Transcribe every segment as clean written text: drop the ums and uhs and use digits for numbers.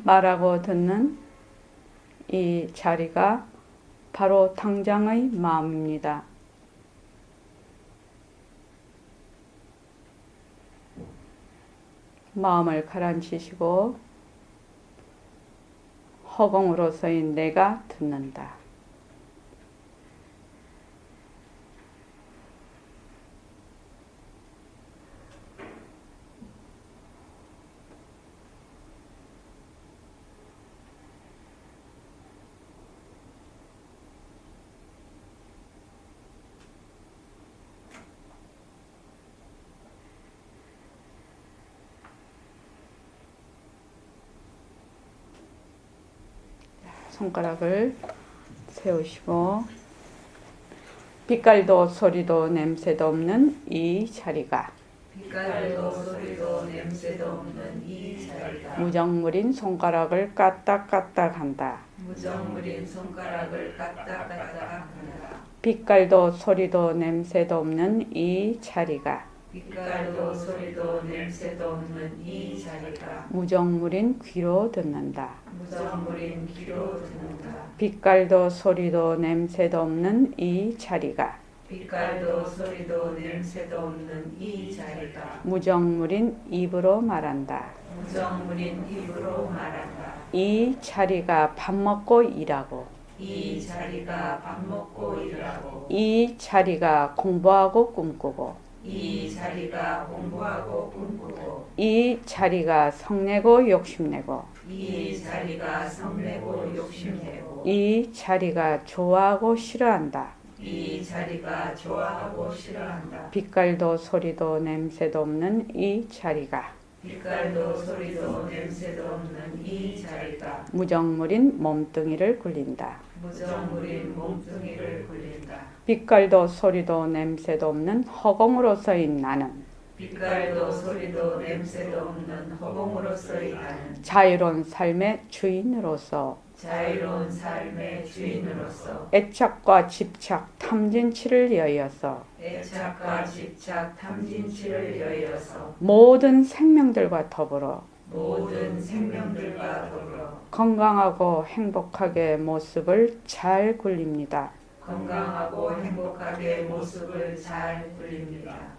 말하고 듣는 이 자리가 바로 당장의 마음입니다. 마음을 가라앉히시고 허공으로서의 내가 듣는다. 손가락을 세우시고 빛깔도 소리도 냄새도 없는 이 자리가 빛깔도 소리도 냄새도 없는 이 자리가 무정물인 손가락을 까딱까딱 한다. 무정물인 손가락을 까딱까딱 한다. 빛깔도 소리도 냄새도 없는 이 자리가 빛깔도 소리도 냄새도 없는 이 자리가 무정물인 귀로 듣는다. 무정물인 귀로 듣는다. 빛깔도 소리도 냄새도 없는 이 자리가 빛깔도 소리도 냄새도 없는 이 자리가 무정물인 입으로 말한다. 무정물인 입으로 말한다. 이 자리가 밥 먹고 일하고 이 자리가 밥 먹고 일하고 이 자리가 공부하고 꿈꾸고 이 자리가 공부하고 꿈꾸고 이 자리가 성내고 욕심내고 이 자리가 성내고 욕심내고 이 자리가 좋아하고 싫어한다. 이 자리가 좋아하고 싫어한다. 빛깔도 소리도 냄새도 없는 이 자리가 빛깔도 소리도 냄새도 없는 이 자리가 무정물인 몸뚱이를 굴린다. 무정물인 몸뚱이를 굴린다. 빛깔도 소리도 냄새도 없는 허공으로서의 나는 빛깔도 소리도 냄새도 없는 허공으로서의 나는 자유로운 삶의 주인으로서 자유로운 삶의 주인으로서 애착과 집착, 탐진치를 여의어서 애착과 집착, 탐진치를 여의어서 모든 생명들과 더불어 모든 생명들과 더불어 건강하고 행복하게 모습을 잘 굴립니다. 건강하고 행복하게 모습을 잘 굴립니다.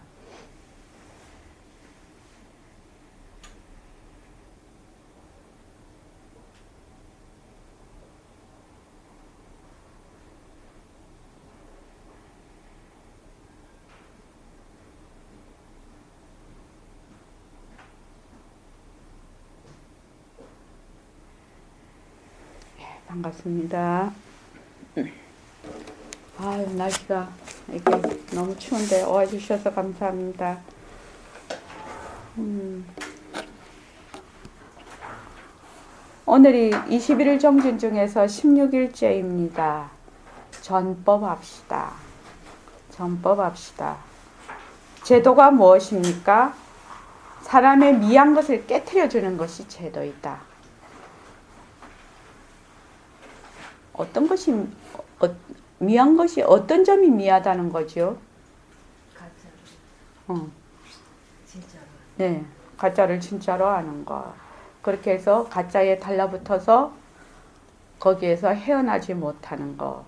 반갑습니다. 아유, 날씨가 이렇게 너무 추운데 와주셔서 감사합니다. 오늘이 21일 정진 중에서 16일째입니다. 전법합시다. 전법합시다. 제도가 무엇입니까? 사람의 미한 것을 깨트려 주는 것이 제도이다. 어떤 것이 미한 것이 어떤 점이 미하다는 거죠? 가짜로 진짜로 네, 가짜를 진짜로 하는 거. 그렇게 해서 가짜에 달라붙어서 거기에서 헤어나지 못하는 거.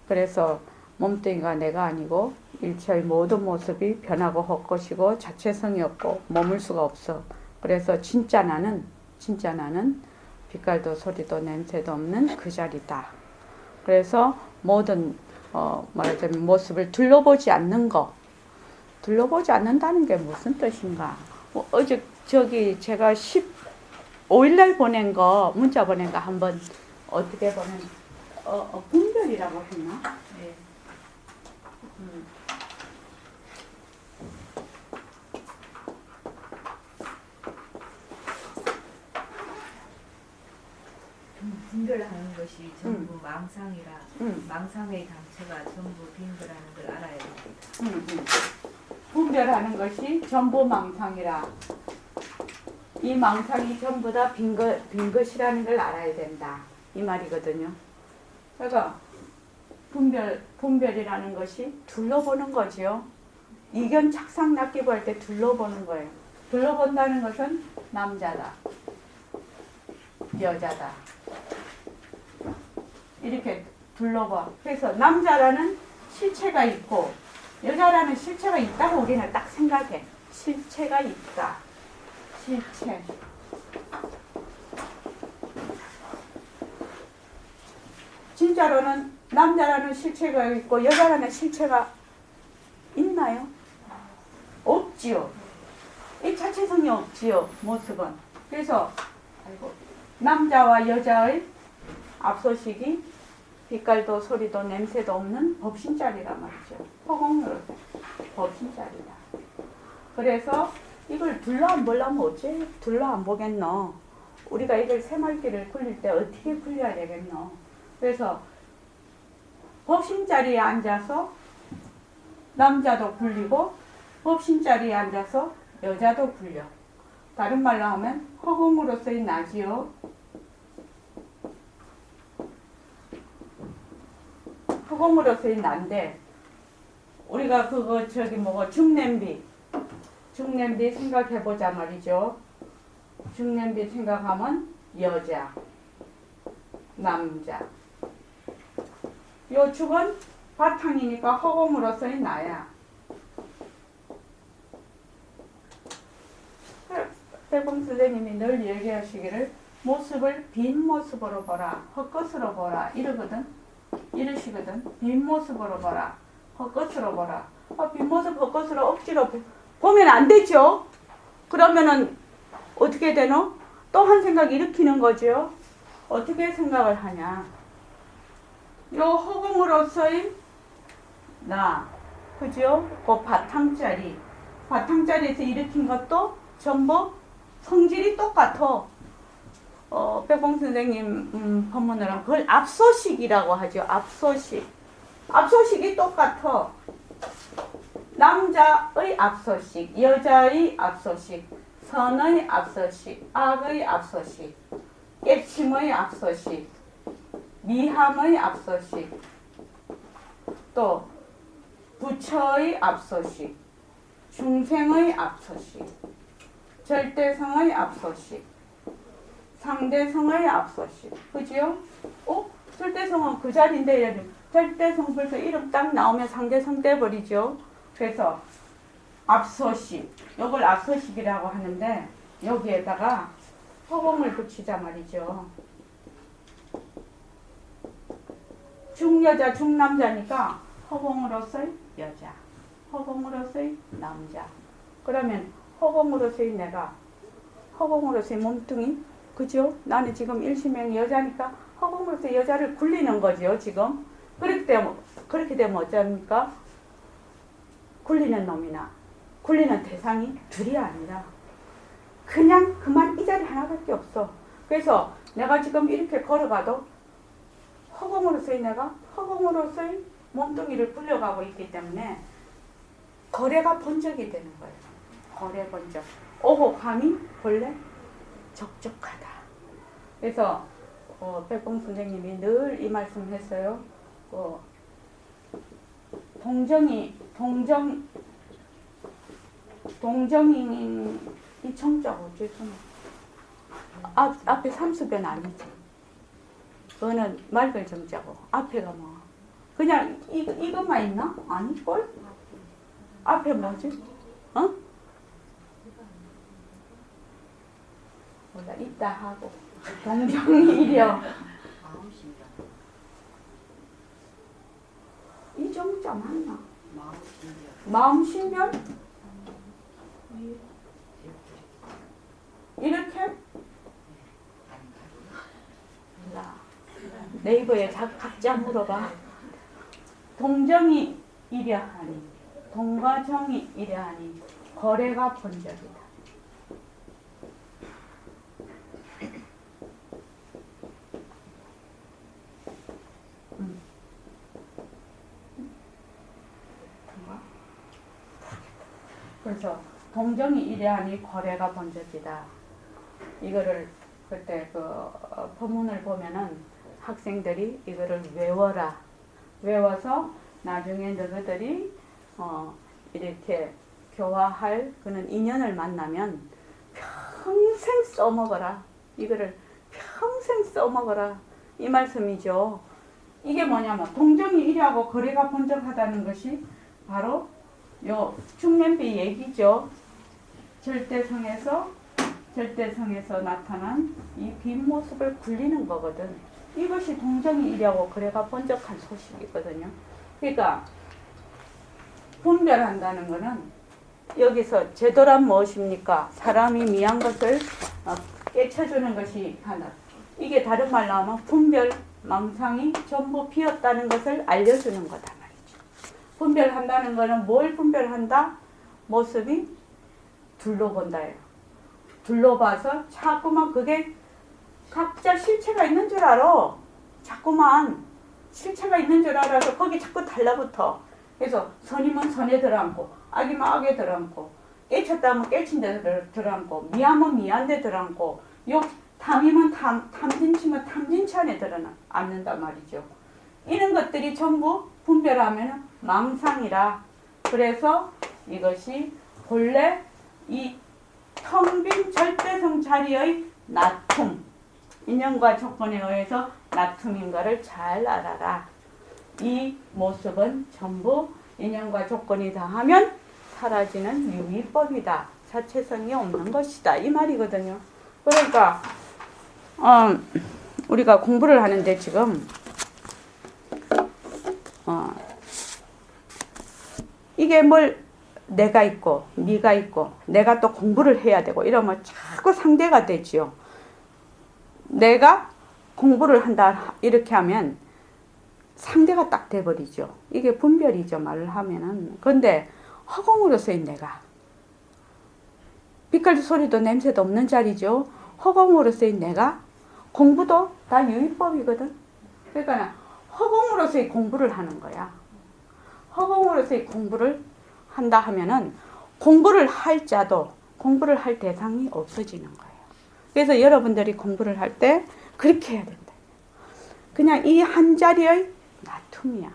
그래서 몸뚱이가 내가 아니고 일체의 모든 모습이 변하고 헛것이고 자체성이 없고 머물 수가 없어. 그래서 진짜 나는 빛깔도 소리도 냄새도 없는 그 자리다. 그래서 모든 말하자면 모습을 둘러보지 않는 거. 둘러보지 않는다는 게 무슨 뜻인가? 어제 제가 15일날 보낸 거 문자 보낸 거 한번 어떻게 보낸 분별이라고 했나? 네. 분별하는 것이 전부 망상이라 망상의 당체가 전부 빈거라는 걸 알아야 됩니다. 분별하는 것이 전부 망상이라 이 망상이 전부 다 빈 것이라는 걸 알아야 된다. 이 말이거든요. 그러니까 분별이라는 것이 둘러보는 거지요. 이견 착상 낚이고 할 때 둘러보는 거예요. 둘러본다는 것은 남자다. 여자다. 이렇게 둘러봐. 그래서 남자라는 실체가 있고 여자라는 실체가 있다고 우리는 딱 생각해. 실체가 있다. 실체. 진짜로는 남자라는 실체가 있고 여자라는 실체가 있나요? 없지요. 이 자체성이 없지요. 모습은. 그래서 남자와 여자의 앞서시기 빛깔도 소리도 냄새도 없는 법신자리란 말이죠. 허공으로 법신자리다. 그래서 이걸 둘러 안 보려면 어째 둘러 안 보겠노? 우리가 이걸 새말기를 굴릴 때 어떻게 굴려야 되겠노? 그래서 법신자리에 앉아서 남자도 굴리고 법신자리에 앉아서 여자도 굴려. 다른 말로 하면 허공으로서의 나지요. 허공으로서의 난데 우리가 그거 중냄비 생각해보자 말이죠. 중냄비 생각하면 여자, 남자. 요 축은 바탕이니까 허공으로서의 나야. 백봉 선생님이 늘 얘기하시기를 모습을 빈 모습으로 보라, 헛것으로 보라 이러거든. 이러시거든. 빈 모습으로 보라, 헛것으로 보라. 빈 모습 헛것으로 억지로 보면 안 되죠. 그러면은 어떻게 되노? 또 한 생각 일으키는 거죠. 어떻게 생각을 하냐? 요 허공으로서의 나, 그죠? 그 바탕자리에서 일으킨 것도 전부 성질이 똑같아. 백봉 선생님 법문으로 그걸 앞소식이라고 하죠. 앞소식. 앞소식이 똑같아. 남자의 앞소식, 여자의 앞소식, 선의 앞소식, 악의 앞소식, 깨침의 앞소식, 미함의 앞소식, 또 부처의 앞소식, 중생의 앞소식, 절대성의 앞소식, 상대성의 앞소식. 그지요? 절대성은 그 자리인데 절대성 벌써 이름 딱 나오면 상대성 돼버리죠. 그래서 앞소식, 이걸 앞소식이라고 하는데 여기에다가 허공을 붙이자 말이죠. 중여자, 중남자니까 허공으로서의 여자, 허공으로서의 남자. 그러면 허공으로서의 내가, 허공으로서의 몸뚱이, 그죠? 나는 지금 일시명 여자니까 허공으로서의 여자를 굴리는 거죠, 지금. 그렇게 되면 어쩝니까? 굴리는 놈이나 굴리는 대상이 둘이 아니라 그냥 그만 이 자리 하나밖에 없어. 그래서 내가 지금 이렇게 걸어가도 허공으로서의 내가 허공으로서의 몸뚱이를 굴려가고 있기 때문에 거래가 번쩍이 되는 거예요. 거래 번쩍. 오곡함이 본래 적적하다. 그래서 백봉 선생님이 늘 이 말씀 했어요. 동정이 이 청자가 어째서 앞에 삼수변 아니지. 그거는 맑을 정자고 앞에가 뭐 그냥 이것만 있나? 아닐걸? 앞에 뭐지? 몰라 있다 하고 동정이려 이 정자 맞나? 마음신변? 이렇게? 몰라. 네이버에 각자 물어봐. 동정이 이려하니 동과정이 이려하니 거래가 본적이다. 그래서 동정이 이래하니 거래가 번쩍이다. 이거를 그때 법문을 보면은 학생들이 이거를 외워라. 외워서 나중에 너희들이 이렇게 교화할 그런 인연을 만나면 평생 써먹어라. 이거를 평생 써먹어라. 이 말씀이죠. 이게 뭐냐면 동정이 1하고 거래가 번쩍하다는 것이 바로 요 중년비 얘기죠. 절대성에서 나타난 이 빈모습을 굴리는 거거든. 이것이 동정이 1하고 거래가 번쩍한 소식이거든요. 그러니까 분별한다는 것은 여기서 제도란 무엇입니까? 사람이 미한 것을 깨쳐주는 것이 하나. 이게 다른 말로 하면 분별, 망상이 전부 비었다는 것을 알려주는 거다 말이죠. 분별한다는 것은 뭘 분별한다? 모습이 둘러본다예요. 둘러봐서 자꾸만 그게 각자 실체가 있는 줄 알아. 자꾸만 실체가 있는 줄 알아서 거기 자꾸 달라붙어. 그래서 선이면 선에 들어앉고 악이면 악에 들어앉고 깨쳤다면 깨친 데 들어앉고 미하면 미한 데 들어앉고 탐이면 탐진치면 탐진치 안에 들어앉는단 말이죠. 이런 것들이 전부 분별하면 망상이라. 그래서 이것이 본래 이 텅 빈 절대성 자리의 나툼, 인연과 조건에 의해서 나툼인가를 잘 알아라. 이 모습은 전부 인연과 조건이 다하면 사라지는 유의법이다. 자체성이 없는 것이다. 이 말이거든요. 그러니까 우리가 공부를 하는데 지금 이게 뭘 내가 있고 네가 있고 내가 또 공부를 해야 되고 이러면 자꾸 상대가 되지요. 내가 공부를 한다 이렇게 하면 상대가 딱 돼버리죠. 이게 분별이죠. 말을 하면은. 근데 허공으로서의 내가 빛깔도 소리도 냄새도 없는 자리죠. 허공으로서의 내가 공부도 다 유의법이거든. 그러니까 허공으로서의 공부를 하는 거야. 허공으로서의 공부를 한다 하면은 공부를 할 자도 공부를 할 대상이 없어지는 거예요. 그래서 여러분들이 공부를 할 때 그렇게 해야 된다. 그냥 이 한 자리의 나툼이야.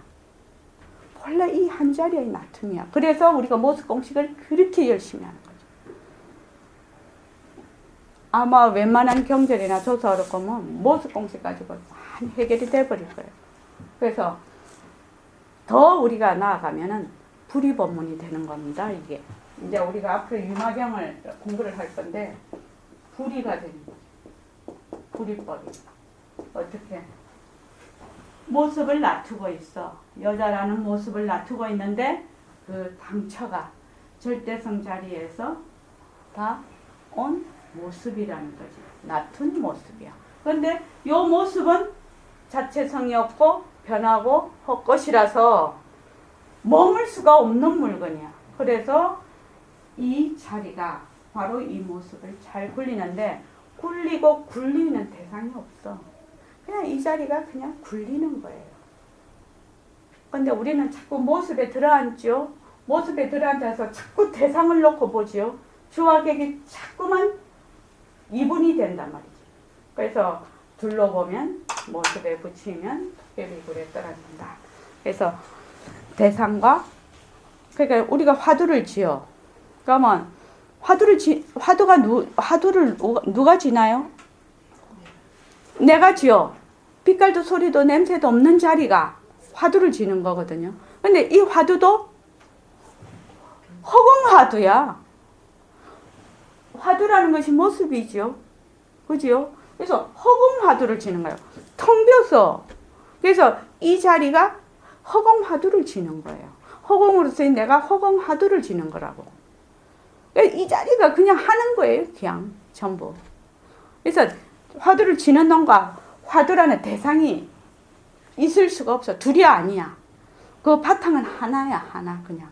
원래 이 한 자리의 나툼이야. 그래서 우리가 모습 공식을 그렇게 열심히 하는 거죠. 아마 웬만한 경절이나 조사를 보면 모습 공식 가지고 많이 해결이 돼버릴 거예요. 그래서 더 우리가 나아가면은 불이법문이 되는 겁니다. 이게 이제 우리가 앞으로 유마경을 공부를 할 건데 불이가 되는 거죠. 불이법이 어떻게 모습을 놔두고 있어. 여자라는 모습을 놔두고 있는데 그 당처가 절대성 자리에서 다 온 모습이라는 거지. 놔둔 모습이야. 그런데 이 모습은 자체성이 없고 변하고 헛것이라서 머물 수가 없는 물건이야. 그래서 이 자리가 바로 이 모습을 잘 굴리는데 굴리고 굴리는 대상이 없어. 그냥 이 자리가 그냥 굴리는 거예요. 근데 우리는 자꾸 모습에 들어앉죠. 모습에 들어앉아서 자꾸 대상을 놓고 보죠. 주와 객이 자꾸만 이분이 된단 말이지. 그래서 둘러보면 모습에 붙이면 객비굴에 떨어진다. 그래서 대상과 그러니까 우리가 화두를 지어. 그러면 화두를 누가 지나요? 내가 지어. 빛깔도 소리도 냄새도 없는 자리가 화두를 지는 거거든요. 근데 이 화두도 허공 화두야. 화두라는 것이 모습이죠. 그죠? 그래서 허공 화두를 지는 거예요. 텅 비어서. 그래서 이 자리가 허공 화두를 지는 거예요. 허공으로서 내가 허공 화두를 지는 거라고. 이 자리가 그냥 하는 거예요. 그냥 전부. 그래서 화두를 지는 놈과 화두라는 대상이 있을 수가 없어. 둘이 아니야. 그 바탕은 하나야. 하나 그냥.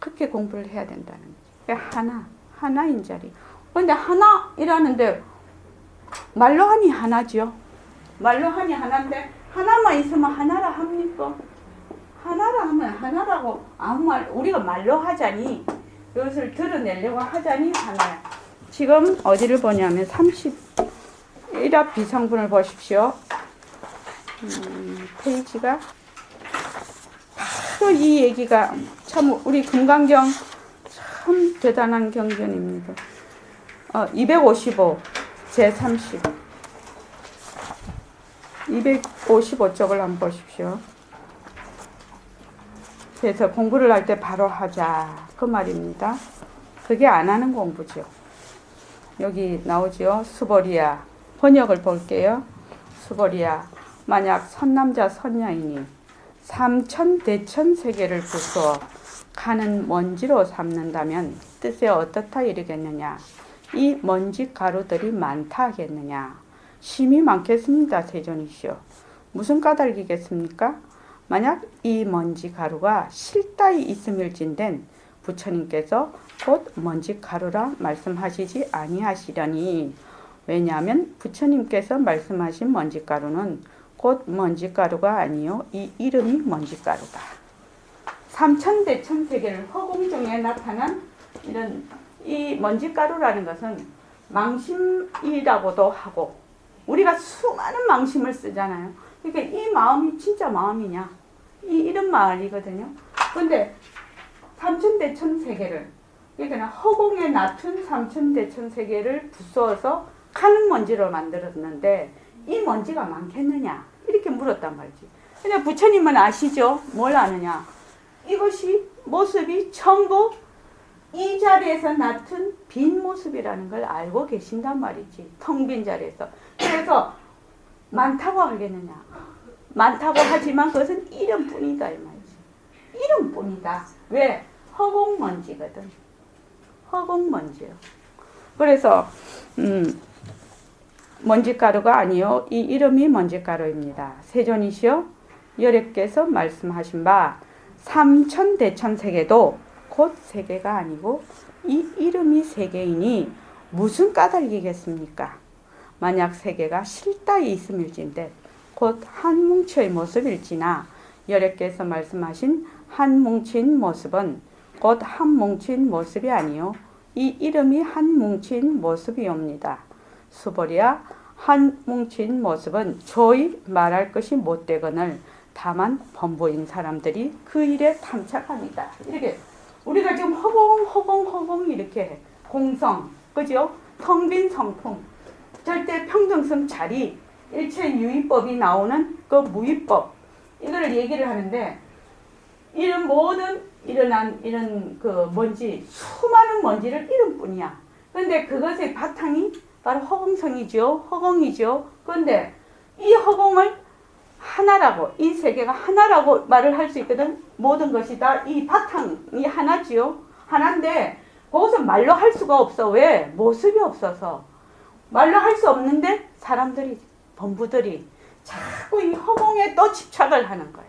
그렇게 공부를 해야 된다는 거지. 하나인 자리. 그런데 하나이라는데 말로 하니 하나죠. 말로 하니 하나인데 하나만 있으면 하나라 합니까? 하나라 하면 하나라고 아무 말 우리가 말로 하자니 이것을 드러내려고 하자니 하나야. 지금 어디를 보냐면 31합 비상분을 보십시오. 페이지가 바로 이 얘기가 참 우리 금강경 참 대단한 경전입니다. 255 제30 255쪽을 한번 보십시오. 그래서 공부를 할 때 바로 하자 그 말입니다. 그게 안 하는 공부죠. 여기 나오죠. 수보리야. 번역을 볼게요. 수보리야. 만약 선남자 선여인이 삼천대천 세계를 부수어 가는 먼지로 삼는다면 뜻에 어떻다 이르겠느냐. 이 먼지 가루들이 많다 하겠느냐. 심이 많겠습니다. 세존이시여. 무슨 까닭이겠습니까? 만약 이 먼지 가루가 실다이 있음일진된 부처님께서 곧 먼지 가루라 말씀하시지 아니하시려니. 왜냐하면 부처님께서 말씀하신 먼지 가루는 곧 먼지 가루가 아니요 이 이름이 먼지 가루다. 삼천대천 세계를 허공 중에 나타난 이런 이 먼지 가루라는 것은 망심이라고도 하고, 우리가 수많은 망심을 쓰잖아요. 그러니까 이 마음이 진짜 마음이냐, 이런 말이거든요. 근데 삼천대천 세계를, 그러니까 허공에 낮춘 삼천대천 세계를 부수어서 가는 먼지로 만들었는데 이 먼지가 많겠느냐 이렇게 물었단 말이지. 근데 부처님은 아시죠? 뭘 아느냐? 이것이 모습이 전부 이 자리에서 나툰 빈 모습이라는 걸 알고 계신단 말이지. 텅 빈 자리에서. 그래서 많다고 하겠느냐? 많다고 하지만 그것은 이름뿐이다 이 말이지. 이름뿐이다. 왜? 허공먼지거든. 허공먼지요. 그래서 먼지가루가 아니요 이 이름이 먼지가루입니다. 세존이시여 여력께서 말씀하신 바 삼천대천세계도 곧 세계가 아니고 이 이름이 세계이니 무슨 까닭이겠습니까? 만약 세계가 실다이 있음일진데 곧 한 뭉치의 모습일지나 여력께서 말씀하신 한 뭉친 모습은 곧 한 뭉친 모습이 아니요 이 이름이 한 뭉친 모습이옵니다. 수보리야 한 뭉친 모습은 조이 말할 것이 못되거늘 다만 범부인 사람들이 그 일에 탐착합니다. 이렇게 우리가 지금 허공 이렇게 해. 공성, 그죠? 텅 빈 성품, 절대 평등성 자리, 일체 유의법이 나오는 그 무의법, 이거를 얘기를 하는데 이런 모든 일어난 이런 그 먼지, 수많은 먼지를 이름뿐이야. 그런데 그것의 바탕이 바로 허공성이죠. 허공이죠. 그런데 이 허공을 하나라고, 이 세계가 하나라고 말을 할 수 있거든. 모든 것이 다 이 바탕이 하나지요. 하나인데 그것은 말로 할 수가 없어. 왜? 모습이 없어서. 말로 할 수 없는데 사람들이, 범부들이 자꾸 이 허공에 또 집착을 하는 거예요.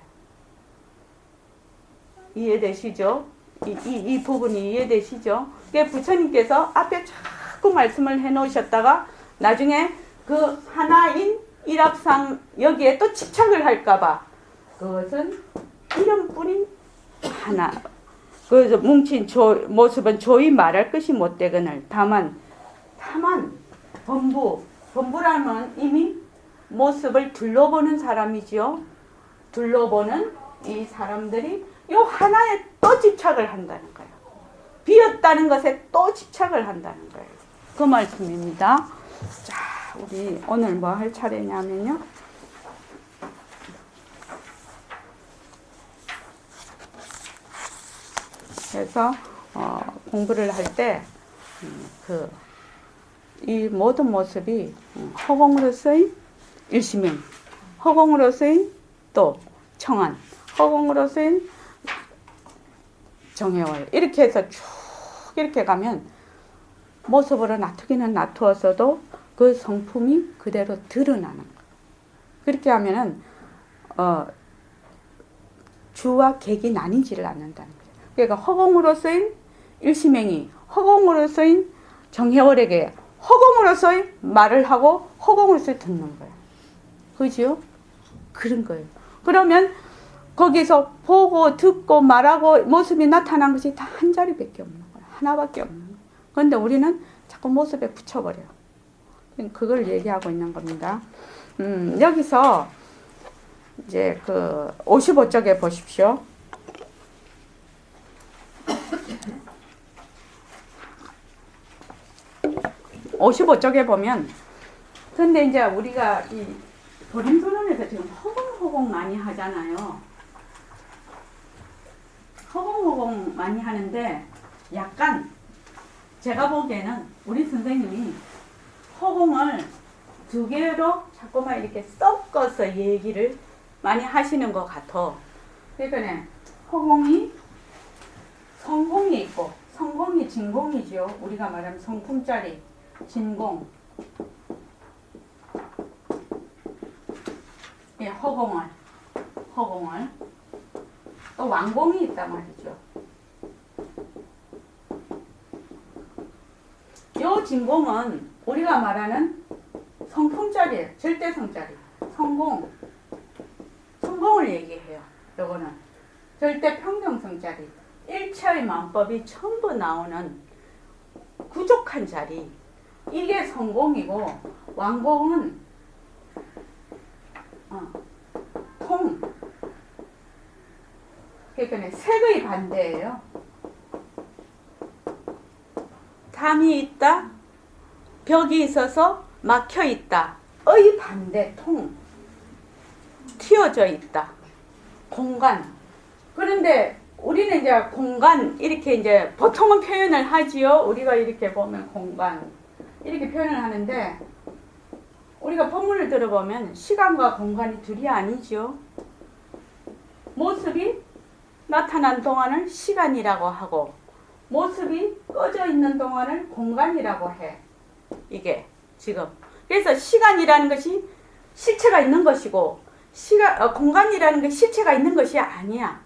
이해되시죠? 이 부분이 이해되시죠? 그게 부처님께서 앞에 자꾸 말씀을 해놓으셨다가 나중에 그 하나인 일합상 여기에 또 집착을 할까봐 그것은 이름뿐인 하나, 그 뭉친 모습은 조이 말할 것이 못되거늘 다만 범부라면 이미 모습을 둘러보는 사람이지요. 둘러보는 이 사람들이 요 하나에 또 집착을 한다는 거예요. 비었다는 것에 또 집착을 한다는 거예요. 그 말씀입니다. 자, 우리 오늘 뭐 할 차례냐면요. 그래서 공부를 할 때 이 모든 모습이 허공으로서의 일시명, 허공으로서의 또 청안, 허공으로서의 정해월, 이렇게 해서 쭉 이렇게 가면 모습으로 놔두기는 놔두었어도 그 성품이 그대로 드러나는 거예요. 그렇게 하면은 주와 객이 나뉘지를 않는다는 거예요. 그러니까 허공으로서인 일시맹이 허공으로서인 정해월에게 허공으로서의 말을 하고 허공으로서 듣는 거예요. 그죠? 그런 거예요. 그러면 거기서 보고 듣고 말하고 모습이 나타난 것이 다 한 자리밖에 없는 거예요. 하나밖에 없는 거예요. 그런데 우리는 자꾸 모습에 붙여버려요. 그걸 얘기하고 있는 겁니다. 여기서 이제 그 55쪽에 보십시오. 55쪽에 보면 근데 이제 우리가 이 도림선언에서 지금 허공허공 많이 하잖아요. 허공허공 많이 하는데 약간 제가 보기에는 우리 선생님이 허공을 두 개로 자꾸만 이렇게 섞어서 얘기를 많이 하시는 것 같아. 그러니까 허공이 성공이 있고, 성공이 진공이죠. 우리가 말하면 성품짜리 진공. 예, 허공을 또 완공이 있단 말이죠. 요 진공은 우리가 말하는 성품짜리예요. 절대성짜리. 성공을 얘기해요. 요거는 절대 평등성짜리. 일체의 만법이 전부 나오는 부족한 자리. 이게 성공이고, 완공은 통. 그러니까 색의 반대예요. 담이 있다, 벽이 있어서 막혀 있다. 의 반대 통. 튀어져 있다. 공간. 그런데 우리는 이제 공간 이렇게 이제 보통은 표현을 하지요. 우리가 이렇게 보면 공간 이렇게 표현을 하는데 우리가 본문을 들어보면 시간과 공간이 둘이 아니죠. 모습이 나타난 동안을 시간이라고 하고 모습이 꺼져 있는 동안을 공간이라고 해. 이게 지금. 그래서 시간이라는 것이 실체가 있는 것이고 공간이라는 게 실체가 있는 것이 아니야.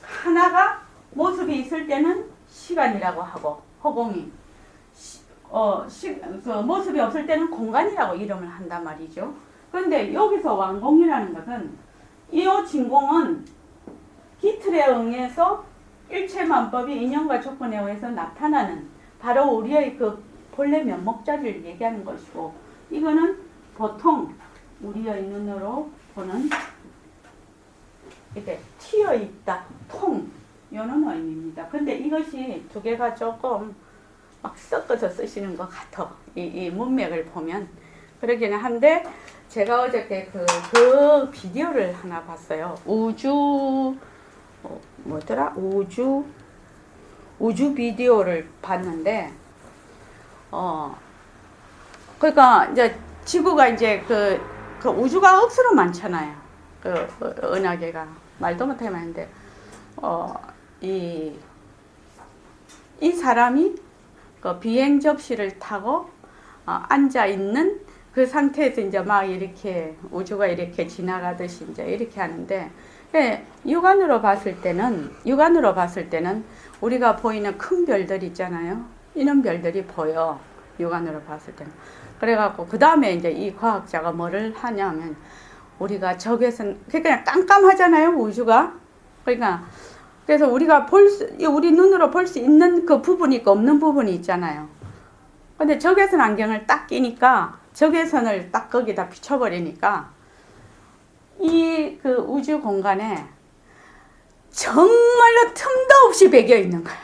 하나가 모습이 있을 때는 시간이라고 하고 허공이 그 모습이 없을 때는 공간이라고 이름을 한단 말이죠. 그런데 여기서 완공이라는 것은 이 진공은 기틀에 의해서 일체만법이 인연과 조건에 의해서 나타나는 바로 우리의 그 본래 면목자리를 얘기하는 것이고 이거는 보통 우리의 눈으로 보는 이렇게 튀어 있다, 통 이런 의미입니다. 근데 이것이 두 개가 조금 막 섞어서 쓰시는 것 같아. 이 문맥을 보면 그러기는 한데 제가 어저께 그 비디오를 하나 봤어요. 뭐더라? 우주 비디오를 봤는데 그러니까 이제 지구가 이제 그 우주가 억수로 많잖아요. 은하계가 말도 못하게 많은데 이 사람이 그 비행 접시를 타고 앉아 있는 그 상태에서 이제 막 이렇게 우주가 이렇게 지나가듯이 이제 이렇게 하는데 육안으로 봤을 때는 우리가 보이는 큰 별들 있잖아요. 이런 별들이 보여. 육안으로 봤을 때는. 그래갖고 그 다음에 이제 이 과학자가 뭐를 하냐면 우리가 적외선 그냥 깜깜하잖아요 우주가. 그러니까 그래서 우리가 우리 눈으로 볼 수 있는 그 부분이 있고 없는 부분이 있잖아요. 근데 적외선 안경을 딱 끼니까 적외선을 딱 거기다 비춰버리니까 이 그 우주 공간에 정말로 틈도 없이 배겨 있는 거야.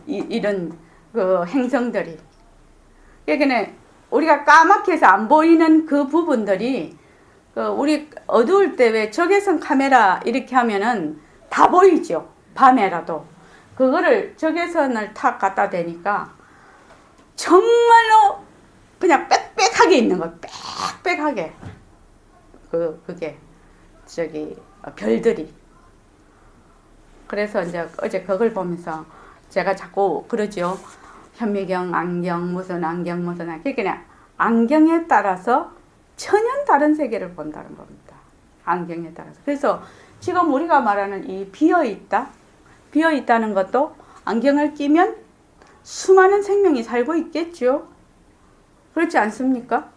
이런 그 행성들이. 그러니까 우리가 까맣게 해서 안 보이는 그 부분들이 우리 어두울 때 왜 적외선 카메라 이렇게 하면은 다 보이죠. 밤에라도. 그거를 적외선을 탁 갖다 대니까 정말로 그냥 빽빽하게 있는 거야. 빽빽하게. 그게 별들이. 그래서 이제 어제 그걸 보면서 제가 자꾸 그러죠. 현미경 안경 무슨 그러니까 안경에 따라서 전혀 다른 세계를 본다는 겁니다. 안경에 따라서. 그래서 지금 우리가 말하는 이 비어있다는 것도 안경을 끼면 수많은 생명이 살고 있겠죠. 그렇지 않습니까?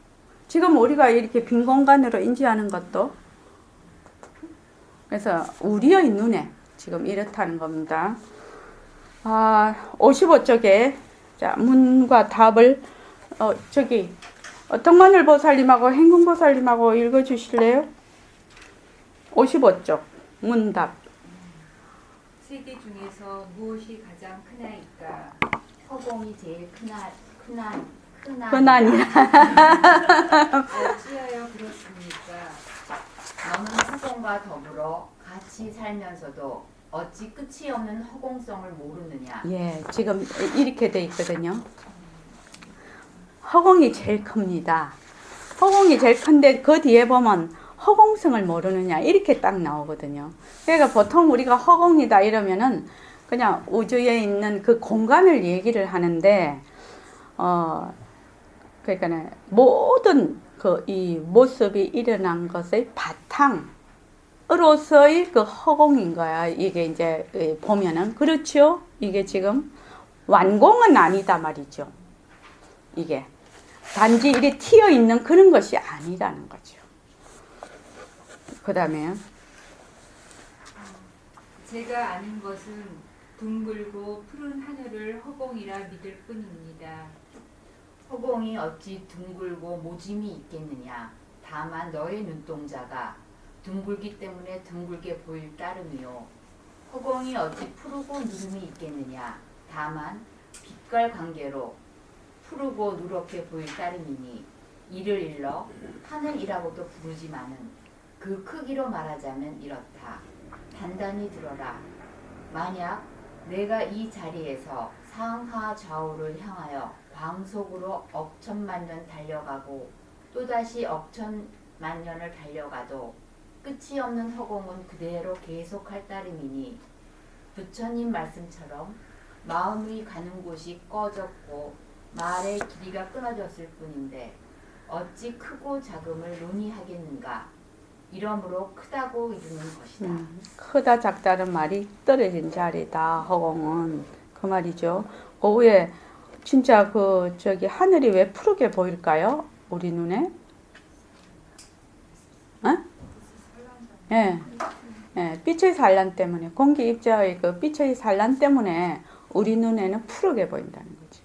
지금 우리가 이렇게 빈 공간으로 인지하는 것도 그래서 우리의 눈에 지금 이렇다는 겁니다. 55쪽에 자, 문과 답을 덕마늘 보살님하고 행궁 보살님하고 읽어주실래요? 55쪽 문답. 세계 중에서 무엇이 가장 크나이까? 허공이 제일 흔하니라. 어찌하여 그렇습니까? 너는 허공과 더불어 같이 살면서도 어찌 끝이 없는 허공성을 모르느냐. 예, 지금 이렇게 돼 있거든요. 허공이 제일 큽니다. 허공이 제일 큰데 그 뒤에 보면 허공성을 모르느냐 이렇게 딱 나오거든요. 그러니까 보통 우리가 허공이다 이러면은 그냥 우주에 있는 그 공간을 얘기를 하는데 그러니까 모든 그 이 모습이 일어난 것의 바탕으로서의 그 허공인 거야. 이게 이제 보면은 그렇죠. 이게 지금 완공은 아니다 말이죠. 이게 단지 이게 튀어 있는 그런 것이 아니라는 거죠. 그 다음에 제가 아는 것은 둥글고 푸른 하늘을 허공이라 믿을 뿐입니다. 허공이 어찌 둥글고 모짐이 있겠느냐. 다만 너의 눈동자가 둥글기 때문에 둥글게 보일 따름이요. 허공이 어찌 푸르고 누름이 있겠느냐. 다만 빛깔 관계로 푸르고 누렇게 보일 따름이니 이를 일러 하늘이라고도 부르지만은 그 크기로 말하자면 이렇다. 단단히 들어라. 만약 내가 이 자리에서 상하 좌우를 향하여 광속으로 억천만 년 달려가고 또다시 억천만 년을 달려가도 끝이 없는 허공은 그대로 계속할 따름이니 부처님 말씀처럼 마음이 가는 곳이 꺼졌고 말의 길이가 끊어졌을 뿐인데 어찌 크고 작음을 논의하겠는가. 이러므로 크다고 이르는 것이다. 크다 작다는 말이 떨어진 자리다. 허공은 그 말이죠. 그 위에 진짜 그 저기 하늘이 왜 푸르게 보일까요? 우리 눈에? 어? 예. 예, 빛의 산란 때문에 공기 입자의 그 빛의 산란 때문에 우리 눈에는 푸르게 보인다는 거지.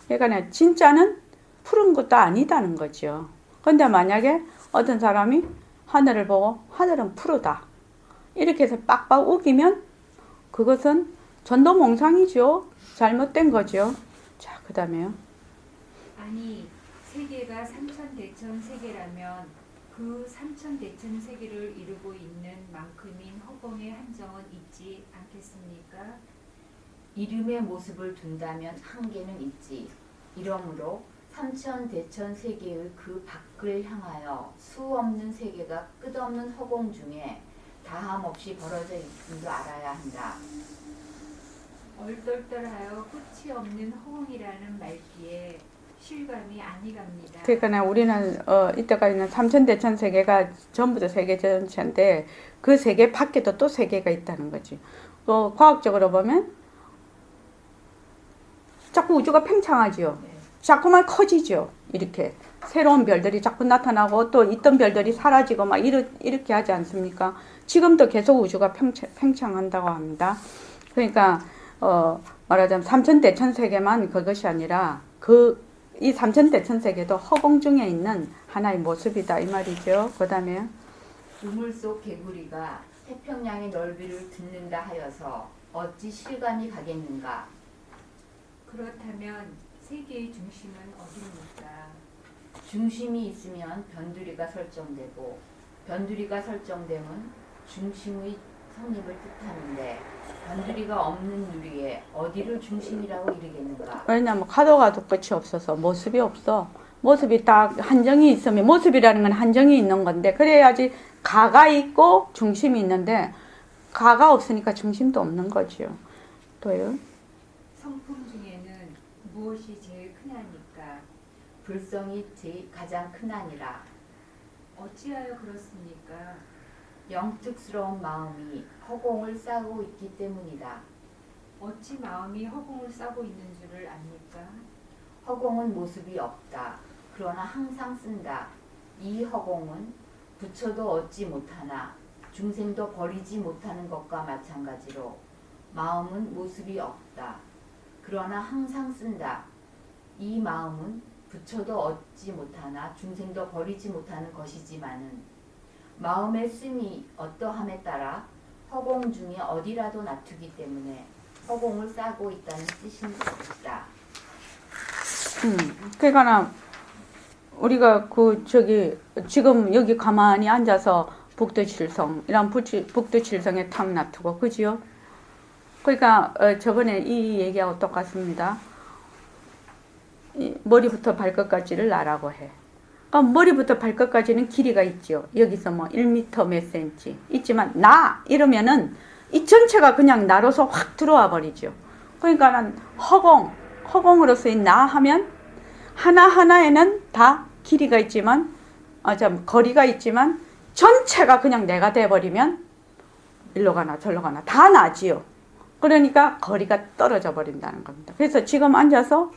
그러니까 진짜는 푸른 것도 아니다는 거죠. 근데 만약에 어떤 사람이 하늘을 보고 하늘은 푸르다 이렇게 해서 빡빡 우기면 그것은 전도몽상이죠. 잘못된 거죠. 자, 그 다음에요. 아니 세계가 삼천대천 세계라면 그 삼천대천 세계를 이루고 있는 만큼인 허공의 한정은 있지 않겠습니까? 이름의 모습을 둔다면 한계는 있지. 이러므로 삼천대천 세계의 그 밖을 향하여 수없는 세계가 끝없는 허공 중에 다함없이 벌어져 있음도 알아야 한다. 얼떨떨하여 끝이 없는 허공이라는 말기에 실감이 아니 갑니다. 그러니까 우리는 이때가 있는 삼천대천 세계가 전부 다 세계 전체인데 그 세계 밖에도 또 세계가 있다는 거지. 과학적으로 보면 자꾸 우주가 팽창하지요. 자꾸만 커지죠. 이렇게 새로운 별들이 자꾸 나타나고 또 있던 별들이 사라지고 막 이렇게 하지 않습니까? 지금도 계속 우주가 팽창한다고 합니다. 그러니까 말하자면 삼천대천 세계만 그것이 아니라 이 삼천대천 세계도 허공 중에 있는 하나의 모습이다 이 말이죠. 그 다음에 우물 속 개구리가 태평양의 넓이를 듣는다 하여서 어찌 실감이 가겠는가. 그렇다면 세계의 중심은 어디입니까? 중심이 있으면 변두리가 설정되고 변두리가 설정되면 중심의 성립을 뜻하는데 변두리가 없는 누리에 어디를 중심이라고 이르겠는가. 왜냐하면 가도 가도 끝이 없어서 모습이 없어. 모습이 딱 한정이 있으면 모습이라는 건 한정이 있는 건데 그래야지 가가 있고 중심이 있는데 가가 없으니까 중심도 없는 거지요. 또요? 성품 중에는 무엇이 제일 크냐니까? 불성이 가장 크나니라. 어찌하여 그렇습니까? 영특스러운 마음이 허공을 싸고 있기 때문이다. 어찌 마음이 허공을 싸고 있는 줄을 압니까? 허공은 모습이 없다. 그러나 항상 쓴다. 이 허공은 부처도 얻지 못하나 중생도 버리지 못하는 것과 마찬가지로 마음은 모습이 없다. 그러나 항상 쓴다. 이 마음은 부처도 얻지 못하나 중생도 버리지 못하는 것이지만은 마음의 씀이 어떠함에 따라 허공 중에 어디라도 놔두기 때문에 허공을 싸고 있다는 뜻인 것이다. 그러니까 우리가 그 저기 지금 여기 가만히 앉아서 북두칠성 이런 북두칠성에 탁 놔두고 그지요? 그러니까 저번에 이 얘기하고 똑같습니다. 이 머리부터 발끝까지를 나라고 해. 그러니까 머리부터 발끝까지는 길이가 있죠. 여기서 뭐 1m 몇 센치 있지만 나 이러면은 이 전체가 그냥 나로서 확 들어와 버리죠. 그러니까 허공으로서의 나 하면 하나하나에는 다 길이가 있지만 거리가 있지만 전체가 그냥 내가 돼버리면 일로 가나 절로 가나 다 나지요. 그러니까 거리가 떨어져 버린다는 겁니다. 그래서 지금 앉아서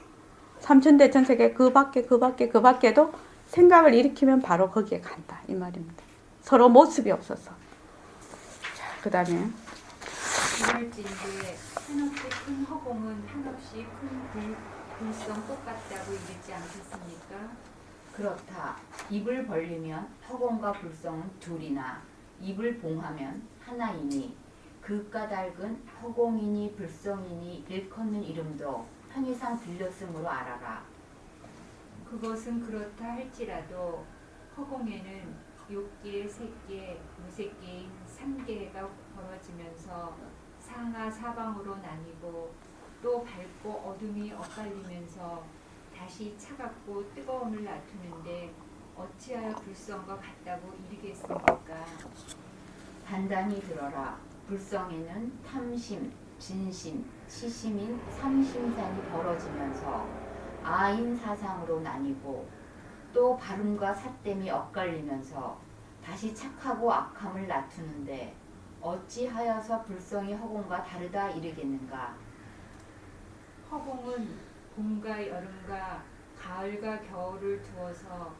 삼천대천세계 그 밖에도 생각을 일으키면 바로 거기에 간다 이 말입니다. 서로 모습이 없어서. 자, 그 다음에 이날진데 한없이 큰 허공은 한없이 큰 불성 똑같다고 이르지 않겠습니까? 그렇다. 입을 벌리면 허공과 불성은 둘이나 입을 봉하면 하나이니 그 까닭은 허공이니 불성이니 일컫는 이름도 편의상 들렸으므로 알아라. 그것은 그렇다 할지라도 허공에는 욕계, 색계, 무색계인 3계가 벌어지면서 상하 사방으로 나뉘고 또 밝고 어둠이 엇갈리면서 다시 차갑고 뜨거움을 나투는데 어찌하여 불성과 같다고 이르겠습니까? 단단히 들어라. 불성에는 탐심, 진심, 치심인 삼심산이 벌어지면서 아인 사상으로 나뉘고 또 바름과 삿됨이 엇갈리면서 다시 착하고 악함을 나투는데 어찌하여서 불성이 허공과 다르다 이르겠는가? 허공은 봄과 여름과 가을과 겨울을 두어서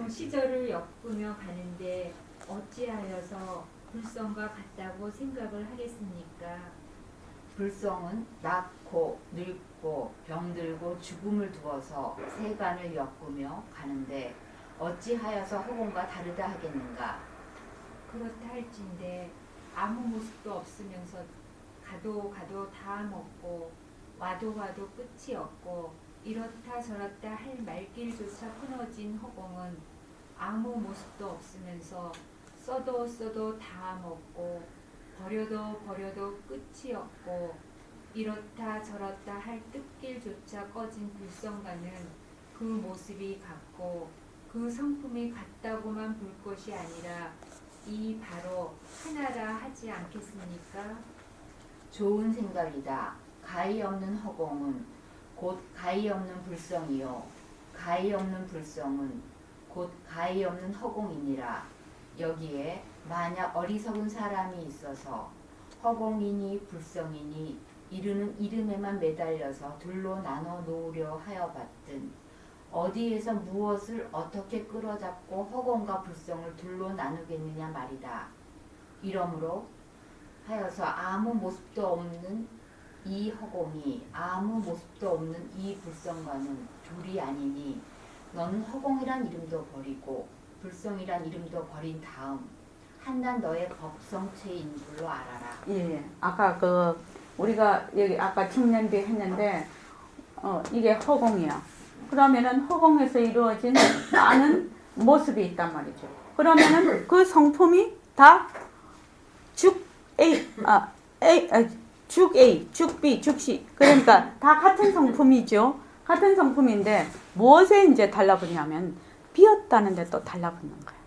시절을 엮으며 가는데 어찌하여서 불성과 같다고 생각을 하겠습니까? 불성은 낳고 늙고 병들고 죽음을 두어서 세간을 엮으며 가는데 어찌하여서 허공과 다르다 하겠는가? 그렇다 할진데 아무 모습도 없으면서 가도 다 먹고 와도 끝이 없고 이렇다 저렇다 할 말길조차 끊어진 허공은 아무 모습도 없으면서 써도 다 먹고 버려도 끝이 없고 이렇다 저렇다 할 뜰길조차 꺼진 불성과는 그 모습이 같고 그 성품이 같다고만 볼 것이 아니라 이 바로 하나라 하지 않겠습니까? 좋은 생각이다. 가히 없는 허공은 곧 가히 없는 불성이요 가히 없는 불성은 곧 가히 없는 허공이니라. 여기에 만약 어리석은 사람이 있어서 허공이니 불성이니 이르는 이름에만 매달려서 둘로 나눠 놓으려 하여 봤든 어디에서 무엇을 어떻게 끌어잡고 허공과 불성을 둘로 나누겠느냐 말이다. 이러므로 하여서 아무 모습도 없는 이 허공이 아무 모습도 없는 이 불성과는 둘이 아니니 너는 허공이란 이름도 버리고 불성이란 이름도 버린 다음 한낱 너의 법성체인 줄로 알아라. 예, 아까 우리가 여기 아까 청년비 했는데 이게 허공이야. 그러면은 허공에서 이루어진 많은 모습이 있단 말이죠. 그러면은 그 성품이 다 죽 A, 죽 B, 죽 C. 그러니까 다 같은 성품이죠. 같은 성품인데 무엇에 이제 달라붙냐면 비었다는 데 또 달라붙는 거예요.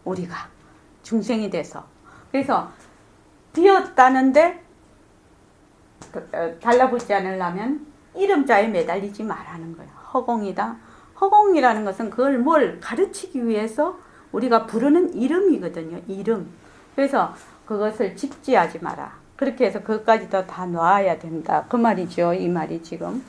우리가 중생이 돼서. 그래서 비었다는데 달라붙지 않으려면 이름자에 매달리지 말라는 거예요. 허공이다. 허공이라는 것은 그걸 뭘 가르치기 위해서 우리가 부르는 이름이거든요. 이름. 그래서 그것을 집지하지 마라. 그렇게 해서 그것까지도 다 놔야 된다. 그 말이죠. 이 말이 지금.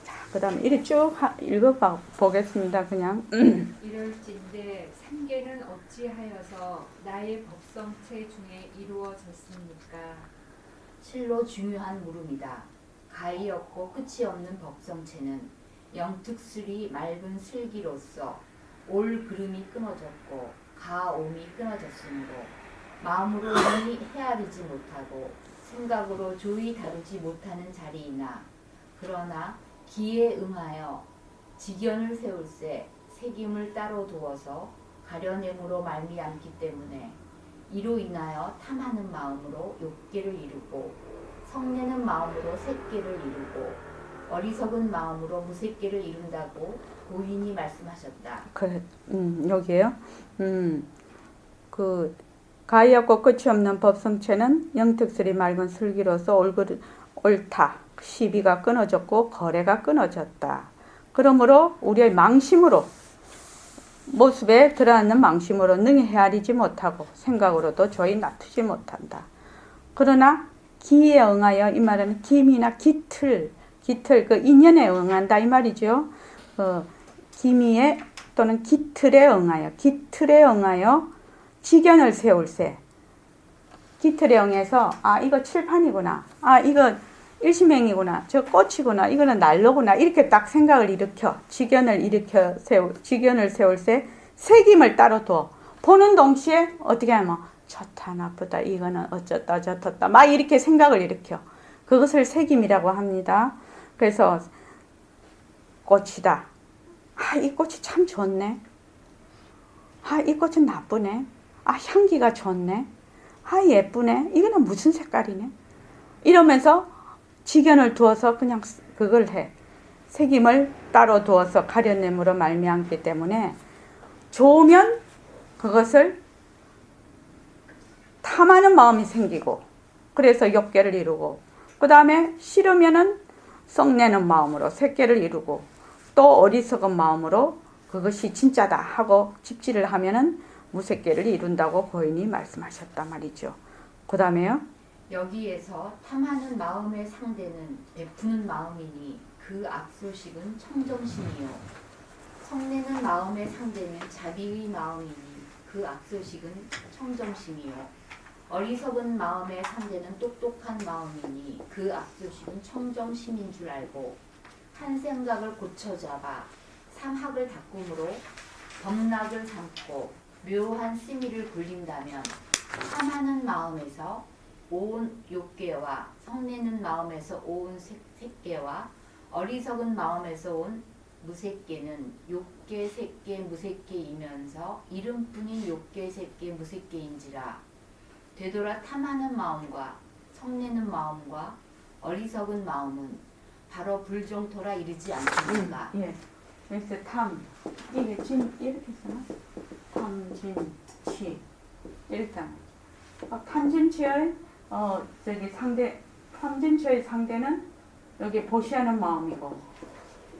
자, 그 다음에 이렇게 쭉 읽어보겠습니다. 그냥. 이럴진데 삼계는 어찌하여서 나의 법성체 중에 이루어졌습니까? 실로 중요한 물음이다. 가히 없고 끝이 없는 법성체는 영특술이 맑은 슬기로서 올 그름이 끊어졌고 가옴이 끊어졌으므로 마음으로 이미 헤아리지 못하고 생각으로 조이 다루지 못하는 자리이나 그러나 기에 응하여 직연을 세울세 새김을 따로 두어서 가려냄으로 말미암기 때문에 이로 인하여 탐하는 마음으로 욕계를 이루고 성내는 마음으로 새끼를 이루고 어리석은 마음으로 무새끼를 이룬다고 고인이 말씀하셨다. 그래, 여기에요. 그 가히없고 끝이 없는 법성체는 영특설이 맑은 슬기로서 옳다. 시비가 끊어졌고 거래가 끊어졌다. 그러므로 우리의 망심으로 모습에 들어앉는 망심으로 능히 헤아리지 못하고 생각으로도 조이 놔두지 못한다. 그러나 기에 응하여 이 말은 기미나 깃틀 그 인연에 응한다 이 말이죠. 기미에 또는 깃틀에 응하여 직연을 세울세. 깃틀에 응해서 이거 칠판이구나. 이거 일심행이구나. 저 꽃이구나. 이거는 난로구나. 이렇게 딱 생각을 일으켜 직연을 세울세 새김을 따로 둬. 보는 동시에 어떻게 하면 좋다 나쁘다 이거는 어쩌다 저쩌다 막 이렇게 생각을 일으켜. 그것을 새김이라고 합니다. 그래서 꽃이다. 이 꽃이 참 좋네. 이 꽃은 나쁘네. 향기가 좋네. 예쁘네. 이거는 무슨 색깔이네. 이러면서 직연을 두어서 그냥 그걸 해. 새김을 따로 두어서 가려냄으로 말미암기 때문에 좋으면 그것을 탐하는 마음이 생기고 그래서 욕계를 이루고 그 다음에 싫으면은 썩내는 마음으로 새끼를 이루고 또 어리석은 마음으로 그것이 진짜다 하고 집지를 하면은 무새끼를 이룬다고 고인이 말씀하셨단 말이죠. 그 다음에요. 여기에서 탐하는 마음의 상대는 베푸는 마음이니 그 앞소식은 청정심이요. 성내는 마음의 상대는 자비의 마음이니 그 앞소식은 청정심이요. 어리석은 마음의 상대는 똑똑한 마음이니 그 앞소식은 청정심인 줄 알고 한 생각을 고쳐잡아 삼학을 닦음으로 범락을 삼고 묘한 심의를 굴린다면 탐하는 마음에서 온 욕계와 성내는 마음에서 온 색계와 어리석은 마음에서 온 무색계는 욕계, 색계, 무색계이면서 이름뿐인 욕계, 색계, 무색계인지라. 되돌아 탐하는 마음과 성내는 마음과 어리석은 마음은 바로 불종토라 이르지 않습니까? 예. 그래서 이게 지금 이렇게 쓰나? 탐진치. 일단 탐진치의 탐진치의 상대는 여기 보시하는 마음이고,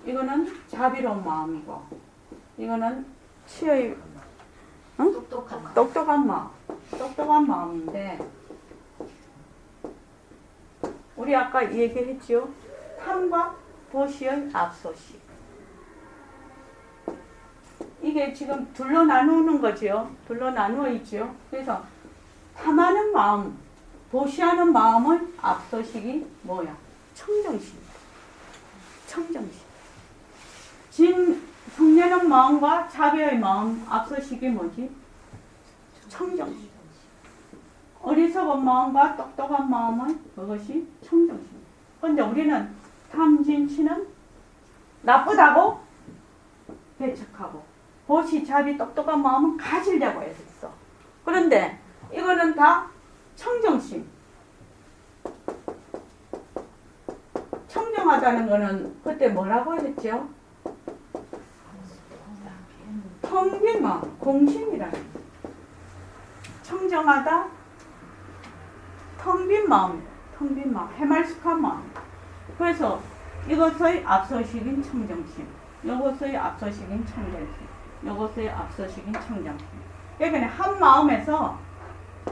이거는 자비로운 마음이고, 이거는 치의 똑똑한 마음인데, 우리 아까 얘기했죠. 탐과 보시의 앞소식. 이게 지금 둘로 나누는 거죠. 둘로 나누어 있죠. 그래서 탐하는 마음, 보시하는 마음의 앞소식이 뭐야? 청정심이다. 청정심. 성내는 마음과 자비의 마음 앞서시기 뭐지? 청정심. 어리석은 마음과 똑똑한 마음은 그것이 청정심. 그런데 우리는 탐진치는 나쁘다고 배척하고 보시 자비 똑똑한 마음은 가지려고 했어. 그런데 이거는 다 청정심. 청정하다는 거는 그때 뭐라고 했죠? 텅 빈 마음, 공심이라는 청정하다, 텅 빈 마음, 해말숙한 마음. 그래서 이것의 앞서식인 청정심, 이것의 앞서식인 청정심, 이것의 앞서식인 청정심. 그러니까 한 마음에서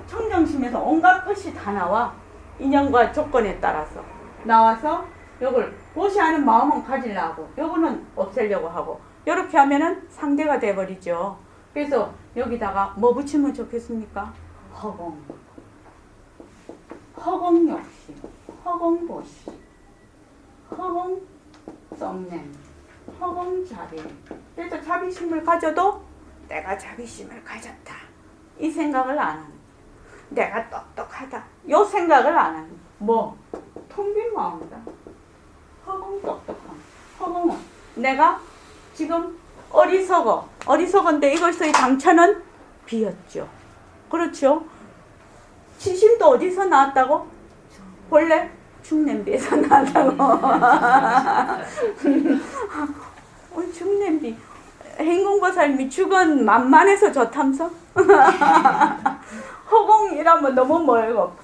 청정심에서 온갖 것이 다 나와. 인연과 조건에 따라서 나와서 이걸 보시하는 마음은 가지려고, 요거는 없애려고 하고, 이렇게 하면은 상대가 돼버리죠. 그래서 여기다가 뭐 붙이면 좋겠습니까? 허공욕심, 허공보시, 허공썸냄, 허공자비. 그래서 자비심을 가져도 내가 자비심을 가졌다, 이 생각을 안 하는, 내가 똑똑하다, 요 생각을 안 하는, 텅 빈 마음이다. 허공 똑똑함. 허공은 내가 지금 어리석은데 이것의 당차는 비였죠. 그렇죠? 치심도 어디서 나왔다고? 원래 죽냄비에서 나왔다고. 죽냄비. 행공보살님이 죽은 만만해서 좋담서? 허공이라면 너무 멀고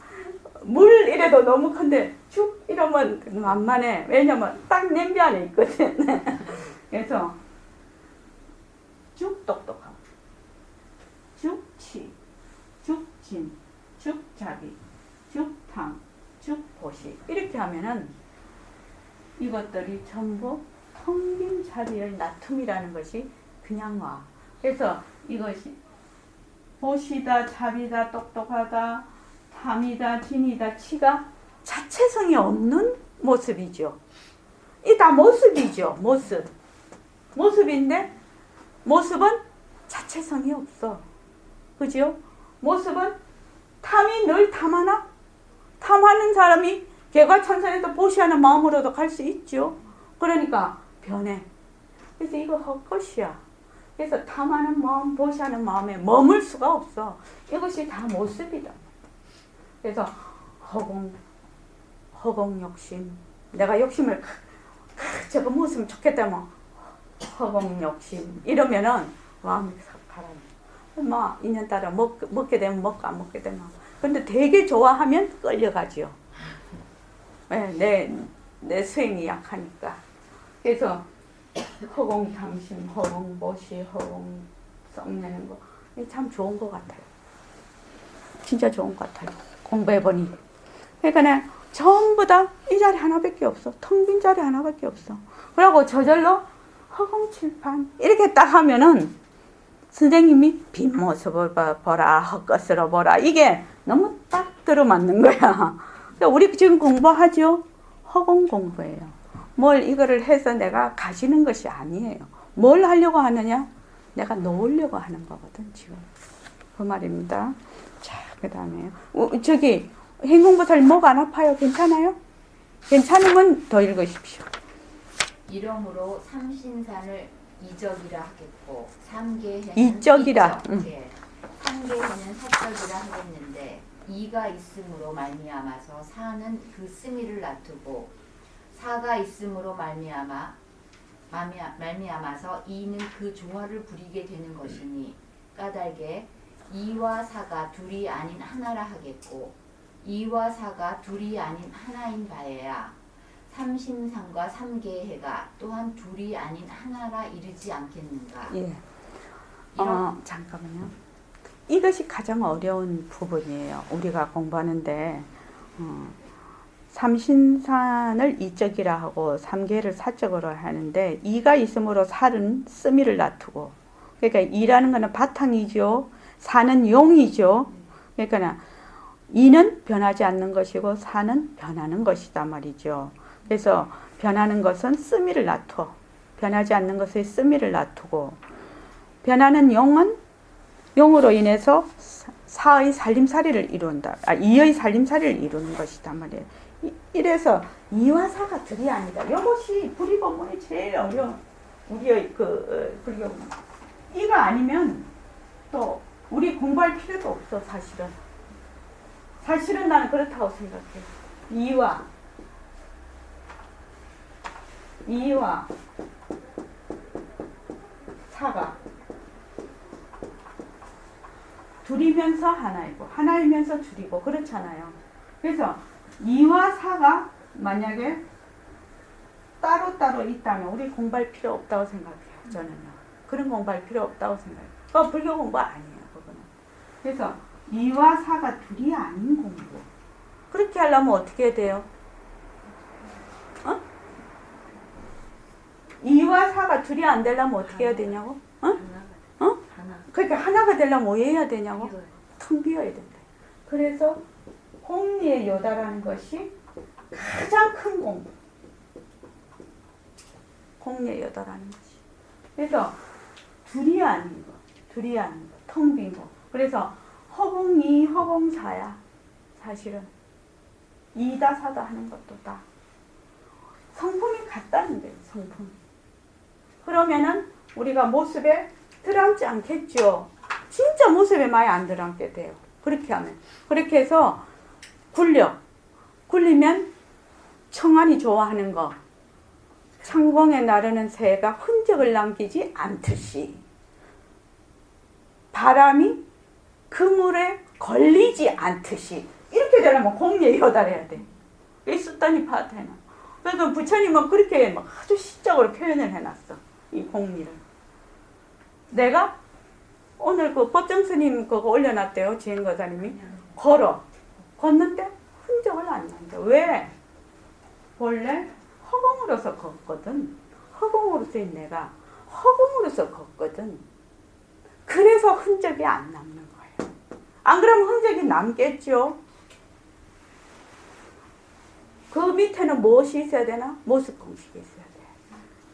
물 이래도 너무 큰데 죽 이러면 만만해. 왜냐면 딱 냄비 안에 있거든. 그래서 죽 똑똑하고 죽치, 죽진, 죽자비, 죽탕, 죽보시 이렇게 하면은 이것들이 전부 텅 빈 자리를 놔툼이라는 것이 그냥 와. 그래서 이것이 보시다, 자비다, 똑똑하다, 탐이다, 진이다, 치가 자체성이 없는 모습이죠. 이 다 모습이죠. 모습인데 모습은 자체성이 없어. 그죠? 모습은 탐이 늘 탐하나? 탐하는 사람이 개과천선에서 보시하는 마음으로도 갈 수 있죠. 그러니까 변해. 그래서 이거 헛것이야. 그래서 탐하는 마음, 보시하는 마음에 머물 수가 없어. 이것이 다 모습이다. 그래서 허공 욕심. 내가 욕심을 저거 먹었으면 좋겠다 뭐. 허공 욕심. 이러면은 마음이 싹 가라앉아. 뭐 인연따라 먹게 되면 먹고 안 먹게 되면. 근데 되게 좋아하면 끌려가지요. 내 수행이 약하니까. 그래서 허공 탐심, 허공 보시, 허공 썩내는 거 참 좋은 것 같아요. 진짜 좋은 것 같아요. 공부해보니. 그러니까 전부 다 이 자리 하나밖에 없어. 텅 빈 자리 하나밖에 없어. 그러고 저절로 허공칠판 이렇게 딱 하면은 선생님이 빈 모습을 보라, 헛것으로 보라. 이게 너무 딱 들어맞는 거야. 우리 지금 공부하죠? 허공 공부예요. 뭘 이거를 해서 내가 가지는 것이 아니에요. 뭘 하려고 하느냐? 내가 놓으려고 하는 거거든, 지금. 그 말입니다. 자, 그 다음에. 저기, 행공보살 목 안 아파요? 괜찮아요? 괜찮으면 더 읽으십시오. 이러므로 삼신산을 이적이라 하겠고 삼계해는 이적이라. 예. 삼계해는 사적이라 하겠는데 이가 있음으로 말미암아서 사는 그 쓰미를 놔두고 사가 있음으로 말미암아서 이는 그 조화를 부리게 되는 것이니 까닭에 이와 사가 둘이 아닌 하나라 하겠고 이와 사가 둘이 아닌 하나인 바에야 삼심상과 삼계해가 또한 둘이 아닌 하나라 이르지 않겠는가. 예. 잠깐만요. 이것이 가장 어려운 부분이에요. 우리가 공부하는데 삼신산을 이적이라 하고 삼계를 사적으로 하는데 이가 있으므로 살은 쓰미를 놔두고 그러니까 이라는 것은 바탕이죠. 사는 용이죠. 그러니까 이는 변하지 않는 것이고 사는 변하는 것이다 말이죠. 그래서 변하는 것은 쓰미를 놔둬. 변하지 않는 것의 쓰미를 놔두고 변하는 용은 용으로 인해서 사의 살림살이를 이룬다. 이의 살림살이를 이루는 것이다 말이에요. 이래서 이와 사가 둘이 아니다. 이것이 불이법문이 제일 어려운 우리의 불교. 이가 아니면 또 우리 공부할 필요도 없어 사실은. 사실은 나는 그렇다고 생각해. 이와 사가 둘이면서 하나이고 하나이면서 둘이고 그렇잖아요. 그래서 이와 사가 만약에 따로따로 있다면 우리 공부할 필요 없다고 생각해요. 저는요. 그런 공부할 필요 없다고 생각해요. 불교 공부 아니에요. 그거는. 그래서 이와 사가 둘이 아닌 공부. 그렇게 하려면 어떻게 해야 돼요? 이와 사가 둘이 안 되려면 어떻게 해야 되냐고? 그러니까 하나가 되려면 뭐 해야 되냐고? 텅 비어야 된다. 그래서 공리의 요다라는 것이 가장 큰 공부. 공리의 요다라는 것이. 그래서 둘이 아닌 거, 텅 빈 거. 그래서 허공이 허공사야. 사실은 이다 사다 하는 것도 다. 성품이 같다는 거예요. 성품. 그러면은 우리가 모습에 들어앉지 않겠죠. 진짜 모습에 많이 안 들어앉게 돼요. 그렇게 하면. 그렇게 해서 굴리면 청아리 좋아하는 거. 창공에 나르는 새가 흔적을 남기지 않듯이 바람이 그물에 걸리지 않듯이 이렇게 되려면 공리에 요달해야 돼. 이 수단이 파트에는. 그래서 부처님은 그렇게 막 아주 시적으로 표현을 해놨어. 이 공리를. 내가 오늘 그 법정 스님 그거 올려놨대요. 지행거사님이. 걷는데 흔적을 안 난다. 왜? 원래 허공으로서 걷거든. 허공으로서인 내가 허공으로서 걷거든. 그래서 흔적이 안 남는 거예요. 안 그러면 흔적이 남겠죠. 그 밑에는 무엇이 있어야 되나? 모습 공식이 있어야 돼.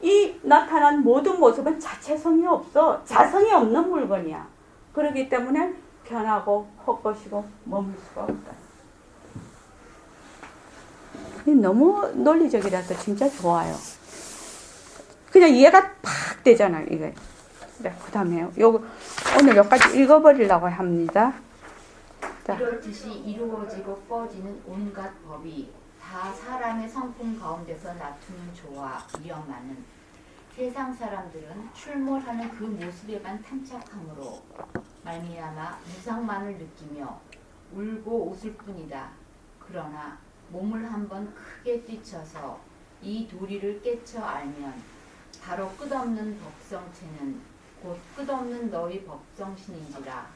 이 나타난 모든 모습은 자체성이 없어. 자성이 없는 물건이야. 그렇기 때문에 변하고 헛것이고 머물 수가 없다. 너무 논리적이라서 진짜 좋아요. 그냥 이해가 팍 되잖아요. 이게. 네, 그 다음에 오늘 여기까지 읽어버리려고 합니다. 자. 이렇듯이 이루어지고 뻗지는 온갖 법이 다 사람의 성품 가운데서 나투는 조화, 위험만은 세상 사람들은 출몰하는 그 모습에만 탐착함으로 말미암아 무상만을 느끼며 울고 웃을 뿐이다. 그러나 몸을 한번 크게 뛰쳐서 이 도리를 깨쳐 알면 바로 끝없는 법성체는 곧 끝없는 너희 법성신인지라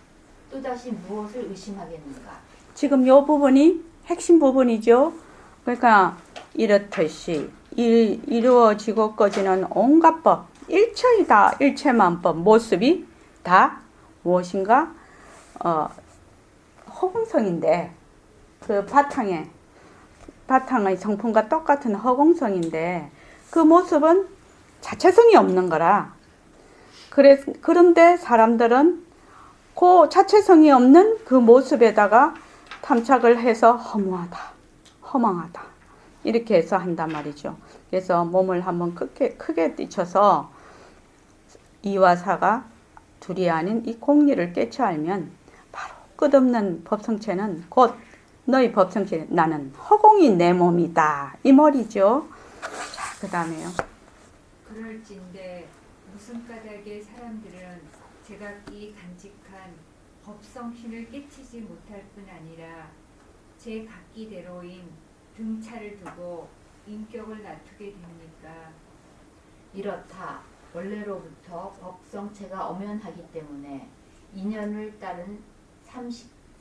또다시 무엇을 의심하겠는가. 지금 이 부분이 핵심 부분이죠. 그러니까 이렇듯이 이루어지고 꺼지는 온갖 법, 일체이다. 일체만법, 모습이 다 무엇인가? 허공성인데 그 바탕의 성품과 똑같은 허공성인데 그 모습은 자체성이 없는 거라. 그런데 사람들은 그 자체성이 없는 그 모습에다가 탐착을 해서 허망하다 이렇게 해서 한단 말이죠. 그래서 몸을 한번 크게 뛰쳐서 이와 사가 둘이 아닌 이 공리를 깨쳐 알면 바로 끝없는 법성체는 곧 너희 법성체 나는 허공이 내 몸이다 이 말이죠. 자, 그 다음에요. 그럴진데 무슨 까닭에 사람들은 제각기 간직한 법성신을 깨치지 못할 뿐 아니라 제 각기대로인 등차를 두고 인격을 낮추게 됩니까? 이렇다. 원래로부터 법성체가 엄연하기 때문에 인연을 따른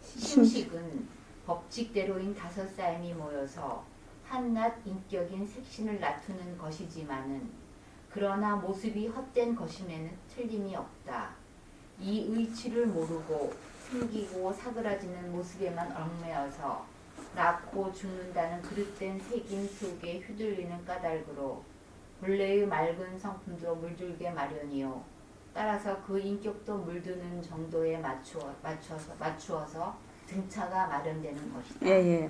심식은 법칙대로인 다섯 사람이 모여서 한낱 인격인 색신을 낮추는 것이지만은 그러나 모습이 헛된 것임에는 틀림이 없다. 이 의치를 모르고 숨기고 사그라지는 모습에만 얽매여서 낳고 죽는다는 그릇된 색인 속에 휘둘리는 까닭으로 본래의 맑은 성품도 물들게 마련이요. 따라서 그 인격도 물드는 정도에 맞추어서 등차가 마련되는 것이다. 예.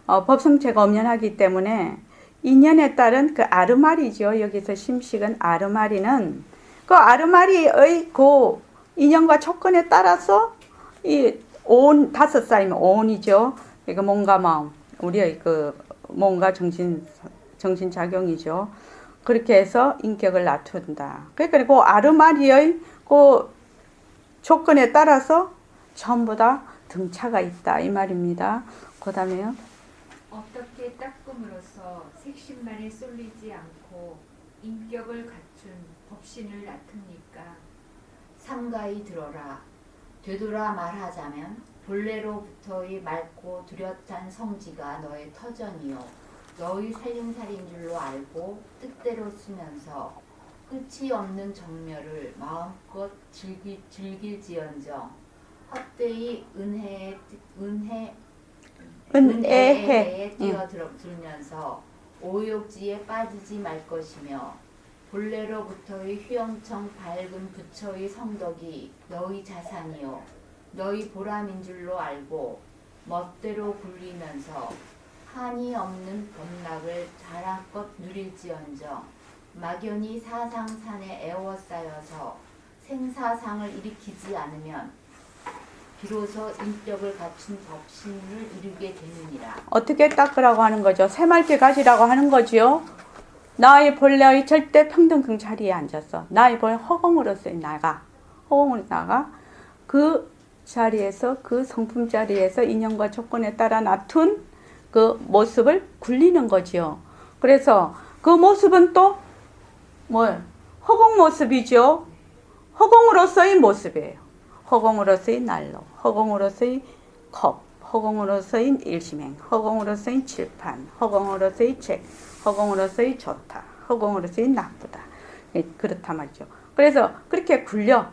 법성체가 엄연하기 때문에 인연에 따른 그 아르마리죠. 여기서 심식은 아르마리는 그 아르마리의 그 인연과 조건에 따라서 이 온 다섯 사이면 온이죠. 그러니까 몸과 마음, 우리의 그 몸과 정신 작용이죠. 그렇게 해서 인격을 낮춘다. 그러니까 그 아르마리의 그 조건에 따라서 전부 다 등차가 있다 이 말입니다. 그 다음에요. 어떻게 닦음으로써 색신만에 쏠리지 않고 인격을 갖춘 법신을 낳습니까? 삼가이 들어라. 되돌아 말하자면 본래로부터의 맑고 뚜렷한 성지가 너의 터전이요 너의 살림살인 줄로 알고 뜻대로 쓰면서 끝이 없는 정멸을 마음껏 즐길지언정 헛되이 은혜에 뛰어들면서 오욕지에 빠지지 말 것이며 본래로부터의 휘영청 밝은 부처의 성덕이 너희 자산이요 너희 보람인 줄로 알고 멋대로 굴리면서 한이 없는 법락을 자랑껏 누릴지언정 막연히 사상산에 애워싸여서 생사상을 일으키지 않으면 비로소 인격을 갖춘 법신을 이루게 되느니라. 어떻게 닦으라고 하는 거죠? 새맑게 가지라고 하는 거지요. 나의 본래의 절대 평등성 자리에 앉아서 나의 본래 허공으로서의 나가, 허공으로 나가 그 자리에서, 그 성품 자리에서 인연과 조건에 따라 나툰 그 모습을 굴리는 거지요. 그래서 그 모습은 또 허공 모습이죠. 허공으로서의 모습이에요. 허공으로서의 난로, 허공으로서의 컵, 허공으로서의 일심행, 허공으로서의 칠판, 허공으로서의 책, 허공으로서의 좋다, 허공으로서의 나쁘다. 그렇단 말이죠. 그래서 그렇게 굴려.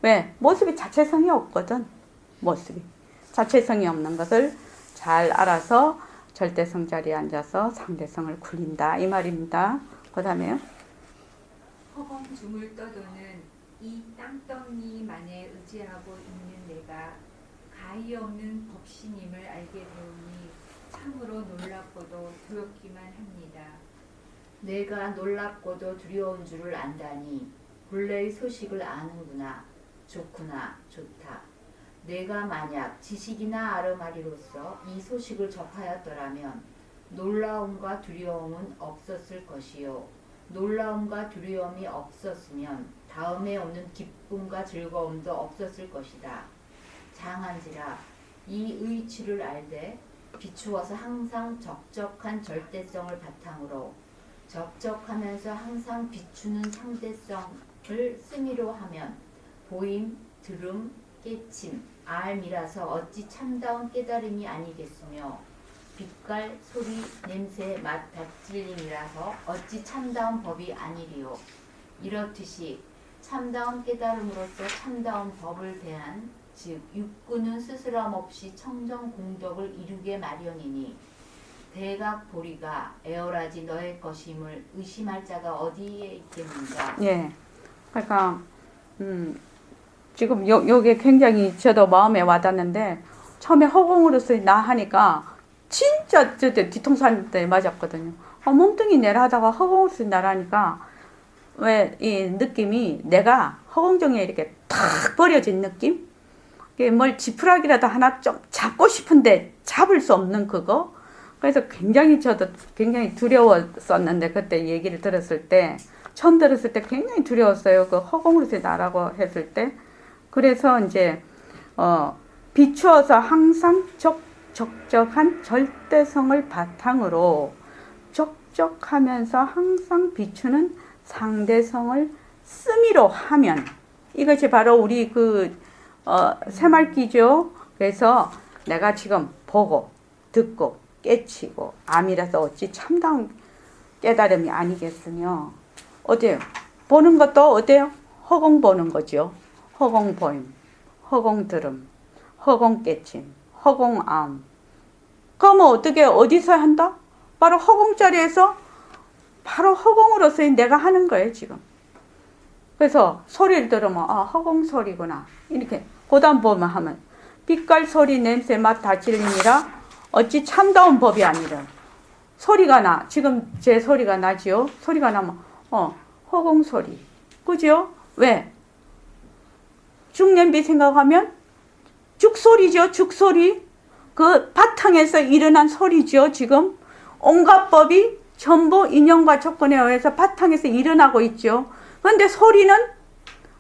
왜? 모습이 자체성이 없거든. 모습이. 자체성이 없는 것을 잘 알아서 절대성 자리에 앉아서 상대성을 굴린다. 이 말입니다. 그 다음에요. 허공 줌을 떠도는 이 땅덩이만에 의지하고 있는 내가 가히 없는 법신임을 알게 되오니 참으로 놀랍고도 두렵기만 합니다. 내가 놀랍고도 두려운 줄을 안다니 본래의 소식을 아는구나. 좋구나. 좋다. 내가 만약 지식이나 아름아리로서 이 소식을 접하였더라면 놀라움과 두려움은 없었을 것이요. 놀라움과 두려움이 없었으면 다음에 오는 기쁨과 즐거움도 없었을 것이다. 장한지라 이 의치를 알되 비추어서 항상 적적한 절대성을 바탕으로 적적하면서 항상 비추는 상대성을 쓰미로 하면 보임, 들음, 깨침, 알미라서 어찌 참다운 깨달음이 아니겠으며 빛깔, 소리, 냄새, 맛, 다찔림이라서 어찌 참다운 법이 아니리요. 이렇듯이 참다운 깨달음으로서 참다운 법을 대한 즉 육구는 스스럼 없이 청정 공덕을 이루게 마련이니 대각 보리가 에어라지 너의 것임을 의심할 자가 어디에 있겠는가. 예. 그러니까 지금 요게 굉장히 저도 마음에 와닿는데 처음에 허공으로서 나 하니까 진짜 저 뒤통수 한 대 맞았거든요. 몸뚱이 내라 하다가 허공으로서 나라니까 왜 이 느낌이 내가 허공정에 이렇게 탁 버려진 느낌? 이게 뭘 지푸라기라도 하나 좀 잡고 싶은데 잡을 수 없는 그거? 그래서 저도 굉장히 두려웠었는데 그때 얘기를 들었을 때 처음 들었을 때 굉장히 두려웠어요. 그 허공으로서 나라고 했을 때. 그래서 이제 비추어서 항상 적적한 절대성을 바탕으로 적적하면서 항상 비추는 상대성을 쓰미로 하면 이것이 바로 우리 새말기죠. 그래서 내가 지금 보고 듣고 깨치고 암이라서 어찌 참다운 깨달음이 아니겠으며 어때요? 보는 것도 어때요? 허공 보는 거죠. 허공 보임, 허공 들음, 허공 깨침, 허공 암. 그러면 어떻게 어디서 한다? 바로 허공 자리에서 바로 허공으로서 내가 하는 거예요 지금. 그래서 소리를 들으면 허공 소리구나 이렇게 그다음 보면 하면 빛깔 소리 냄새 맛 다질림이라 어찌 참다운 법이 아니라 소리가 나. 지금 제 소리가 나지요. 소리가 나면 허공 소리. 그죠? 왜? 죽냄비 생각하면 죽소리죠. 죽소리. 그 바탕에서 일어난 소리죠. 지금 온갖 법이 전부 인연과 조건에 의해서 바탕에서 일어나고 있죠. 그런데 소리는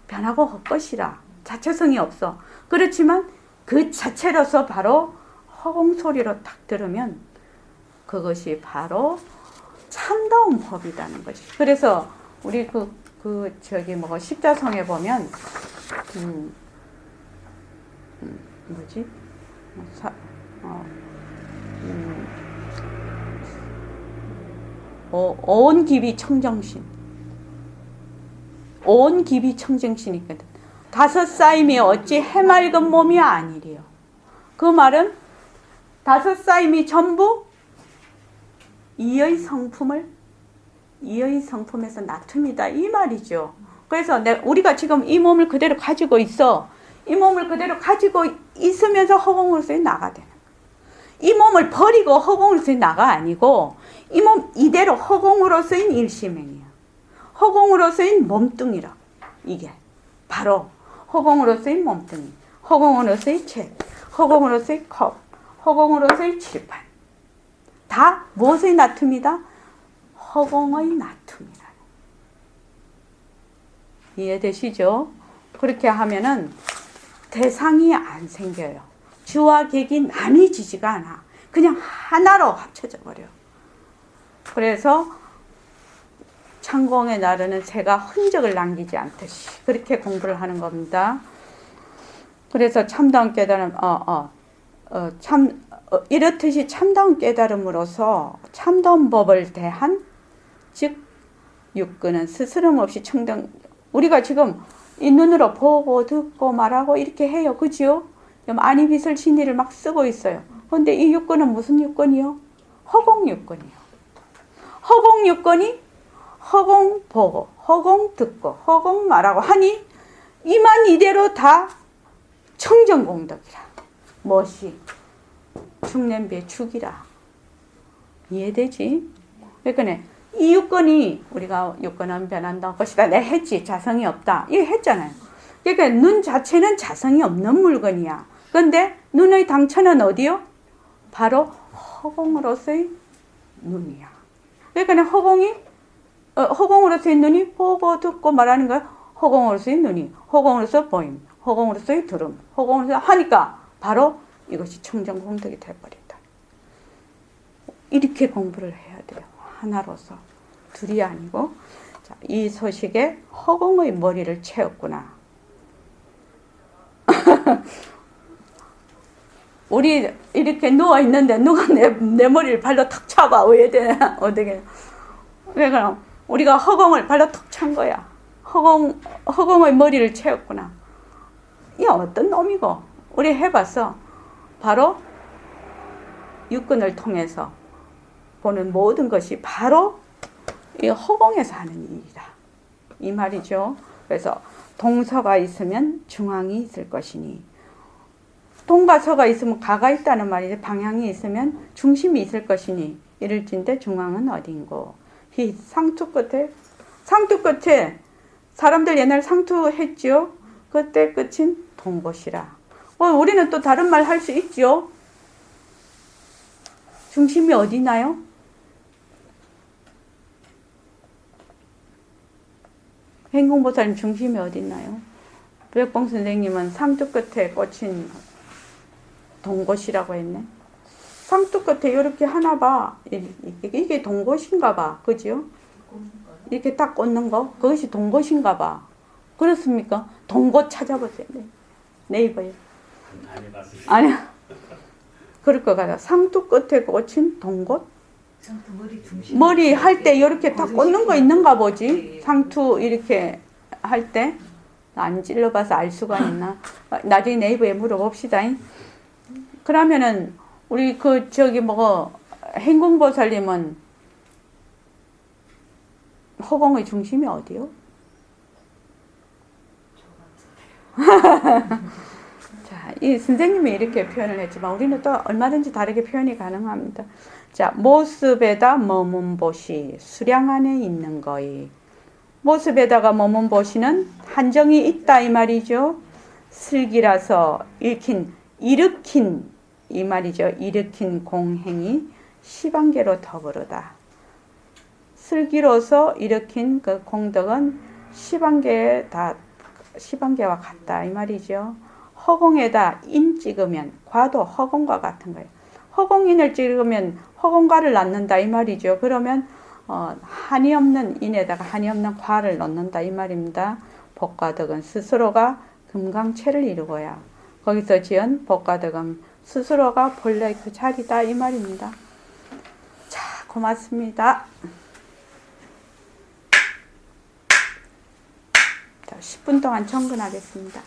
변하고 헛것이라 자체성이 없어. 그렇지만 그 자체로서 바로 허공 소리로 딱 들으면 그것이 바로 참다운 법이라는 것이. 그래서 우리 십자성에 보면 온 기비 청정신. 온 기비 청정신이거든. 다섯 쌓임이 어찌 해맑은 몸이 아니리요. 그 말은 다섯 쌓임이 전부 이의 성품에서 나툼이다 이 말이죠. 그래서 우리가 지금 이 몸을 그대로 가지고 있어. 이 몸을 그대로 가지고 있으면서 허공으로서 나가 되는 거야. 이 몸을 버리고 허공으로서의 나가 아니고 이 몸 이대로 허공으로서의 일심행이야. 허공으로서의 몸뚱이라. 이게 바로 허공으로서의 몸뚱이, 허공으로서의 책, 허공으로서의 컵, 허공으로서의 칠판. 다 무엇의 나툼이다? 허공의 나툼이라. 이해되시죠? 그렇게 하면은 대상이 안 생겨요. 주와 객이 나뉘지지가 않아. 그냥 하나로 합쳐져 버려. 그래서 창공의 나르는 새가 흔적을 남기지 않듯이 그렇게 공부를 하는 겁니다. 그래서 참다운 깨달음, 이렇듯이 참다운 깨달음으로서 참다운 법을 대한, 즉 육근은 스스럼 없이 청정. 우리가 지금 이 눈으로 보고 듣고 말하고 이렇게 해요, 그지요? 아니비설 신의를 막 쓰고 있어요. 그런데 이 육근은 무슨 육근이요? 허공 육근이요. 허공 육근이 허공 보고, 허공 듣고, 허공 말하고 하니 이만 이대로 다 청정공덕이라. 무엇이? 축냄비의 축이라. 이해되지? 그러니까 이 육건이 우리가 육건은 변한다 것이다. 내 했지. 자성이 없다. 이거 했잖아요. 그러니까 눈 자체는 자성이 없는 물건이야. 그런데 눈의 당처는 어디요? 바로 허공으로서의 눈이야. 그러니까 허공으로서의 눈이 보고 듣고 말하는 거야. 허공으로서의 눈이, 허공으로서 보임, 허공으로서의 들음, 허공으로서 하니까 바로 이것이 청정공덕이 되어버린다. 이렇게 공부를 해야 돼요. 하나로서. 둘이 아니고. 자, 이 소식에 허공의 머리를 채웠구나. 우리 이렇게 누워있는데 누가 내 머리를 발로 탁 차봐. 왜 되나? 어떻게. 그러니까 우리가 허공을 발로 탁 찬 거야. 허공의 머리를 채웠구나. 이 어떤 놈이고. 우리 해봤어. 바로 육근을 통해서 보는 모든 것이 바로 이 허공에서 하는 일이다. 이 말이죠. 그래서 동서가 있으면 중앙이 있을 것이니, 동과 서가 있으면 가가 있다는 말이지, 방향이 있으면 중심이 있을 것이니 이럴진데 중앙은 어딘고. 이 상투 끝에 사람들 옛날 상투했지요. 그때 끝인 동곳이라. 우리는 또 다른 말 할 수 있지요. 중심이 어디나요? 행공보살님 중심이 어디나요? 백봉 선생님은 상투 끝에 꽂힌 동곳이라고 했네. 상투 끝에 이렇게 하나 봐. 이게 동곳인가 봐. 그죠? 이렇게 딱 꽂는 거. 그것이 동곳인가 봐. 그렇습니까? 동곳 찾아보세요. 네이버에. 아니, 그럴 것 같아. 상투 끝에 꽂힌 동곳? 머리 할 때 이렇게 딱 꽂는 거 있는가 보지. 상투 이렇게 할 때. 안 찔러봐서 알 수가 있나. 나중에 네이버에 물어봅시다. 그러면은 우리 행공보살님은 허공의 중심이 어디요? 자, 이 선생님이 이렇게 표현을 했지만 우리는 또 얼마든지 다르게 표현이 가능합니다. 자, 모습에다 머문 보시, 수량 안에 있는 거이. 모습에다가 머문 보시는 한정이 있다 이 말이죠. 슬기라서 일으킨 이 말이죠. 일으킨 공행이 시방계로 더불어다. 슬기로서 일으킨 그 공덕은 시방계와 같다 이 말이죠. 허공에다 인 찍으면 과도 허공과 같은 거예요. 허공인을 찍으면 허공과를 낳는다 이 말이죠. 그러면 한이 없는 인에다가 한이 없는 과를 넣는다 이 말입니다. 복과덕은 스스로가 금강체를 이루고야. 거기서 지은 복과덕은 스스로가 본래 그 자리다 이 말입니다. 자, 고맙습니다. 자, 10분 동안 정근하겠습니다.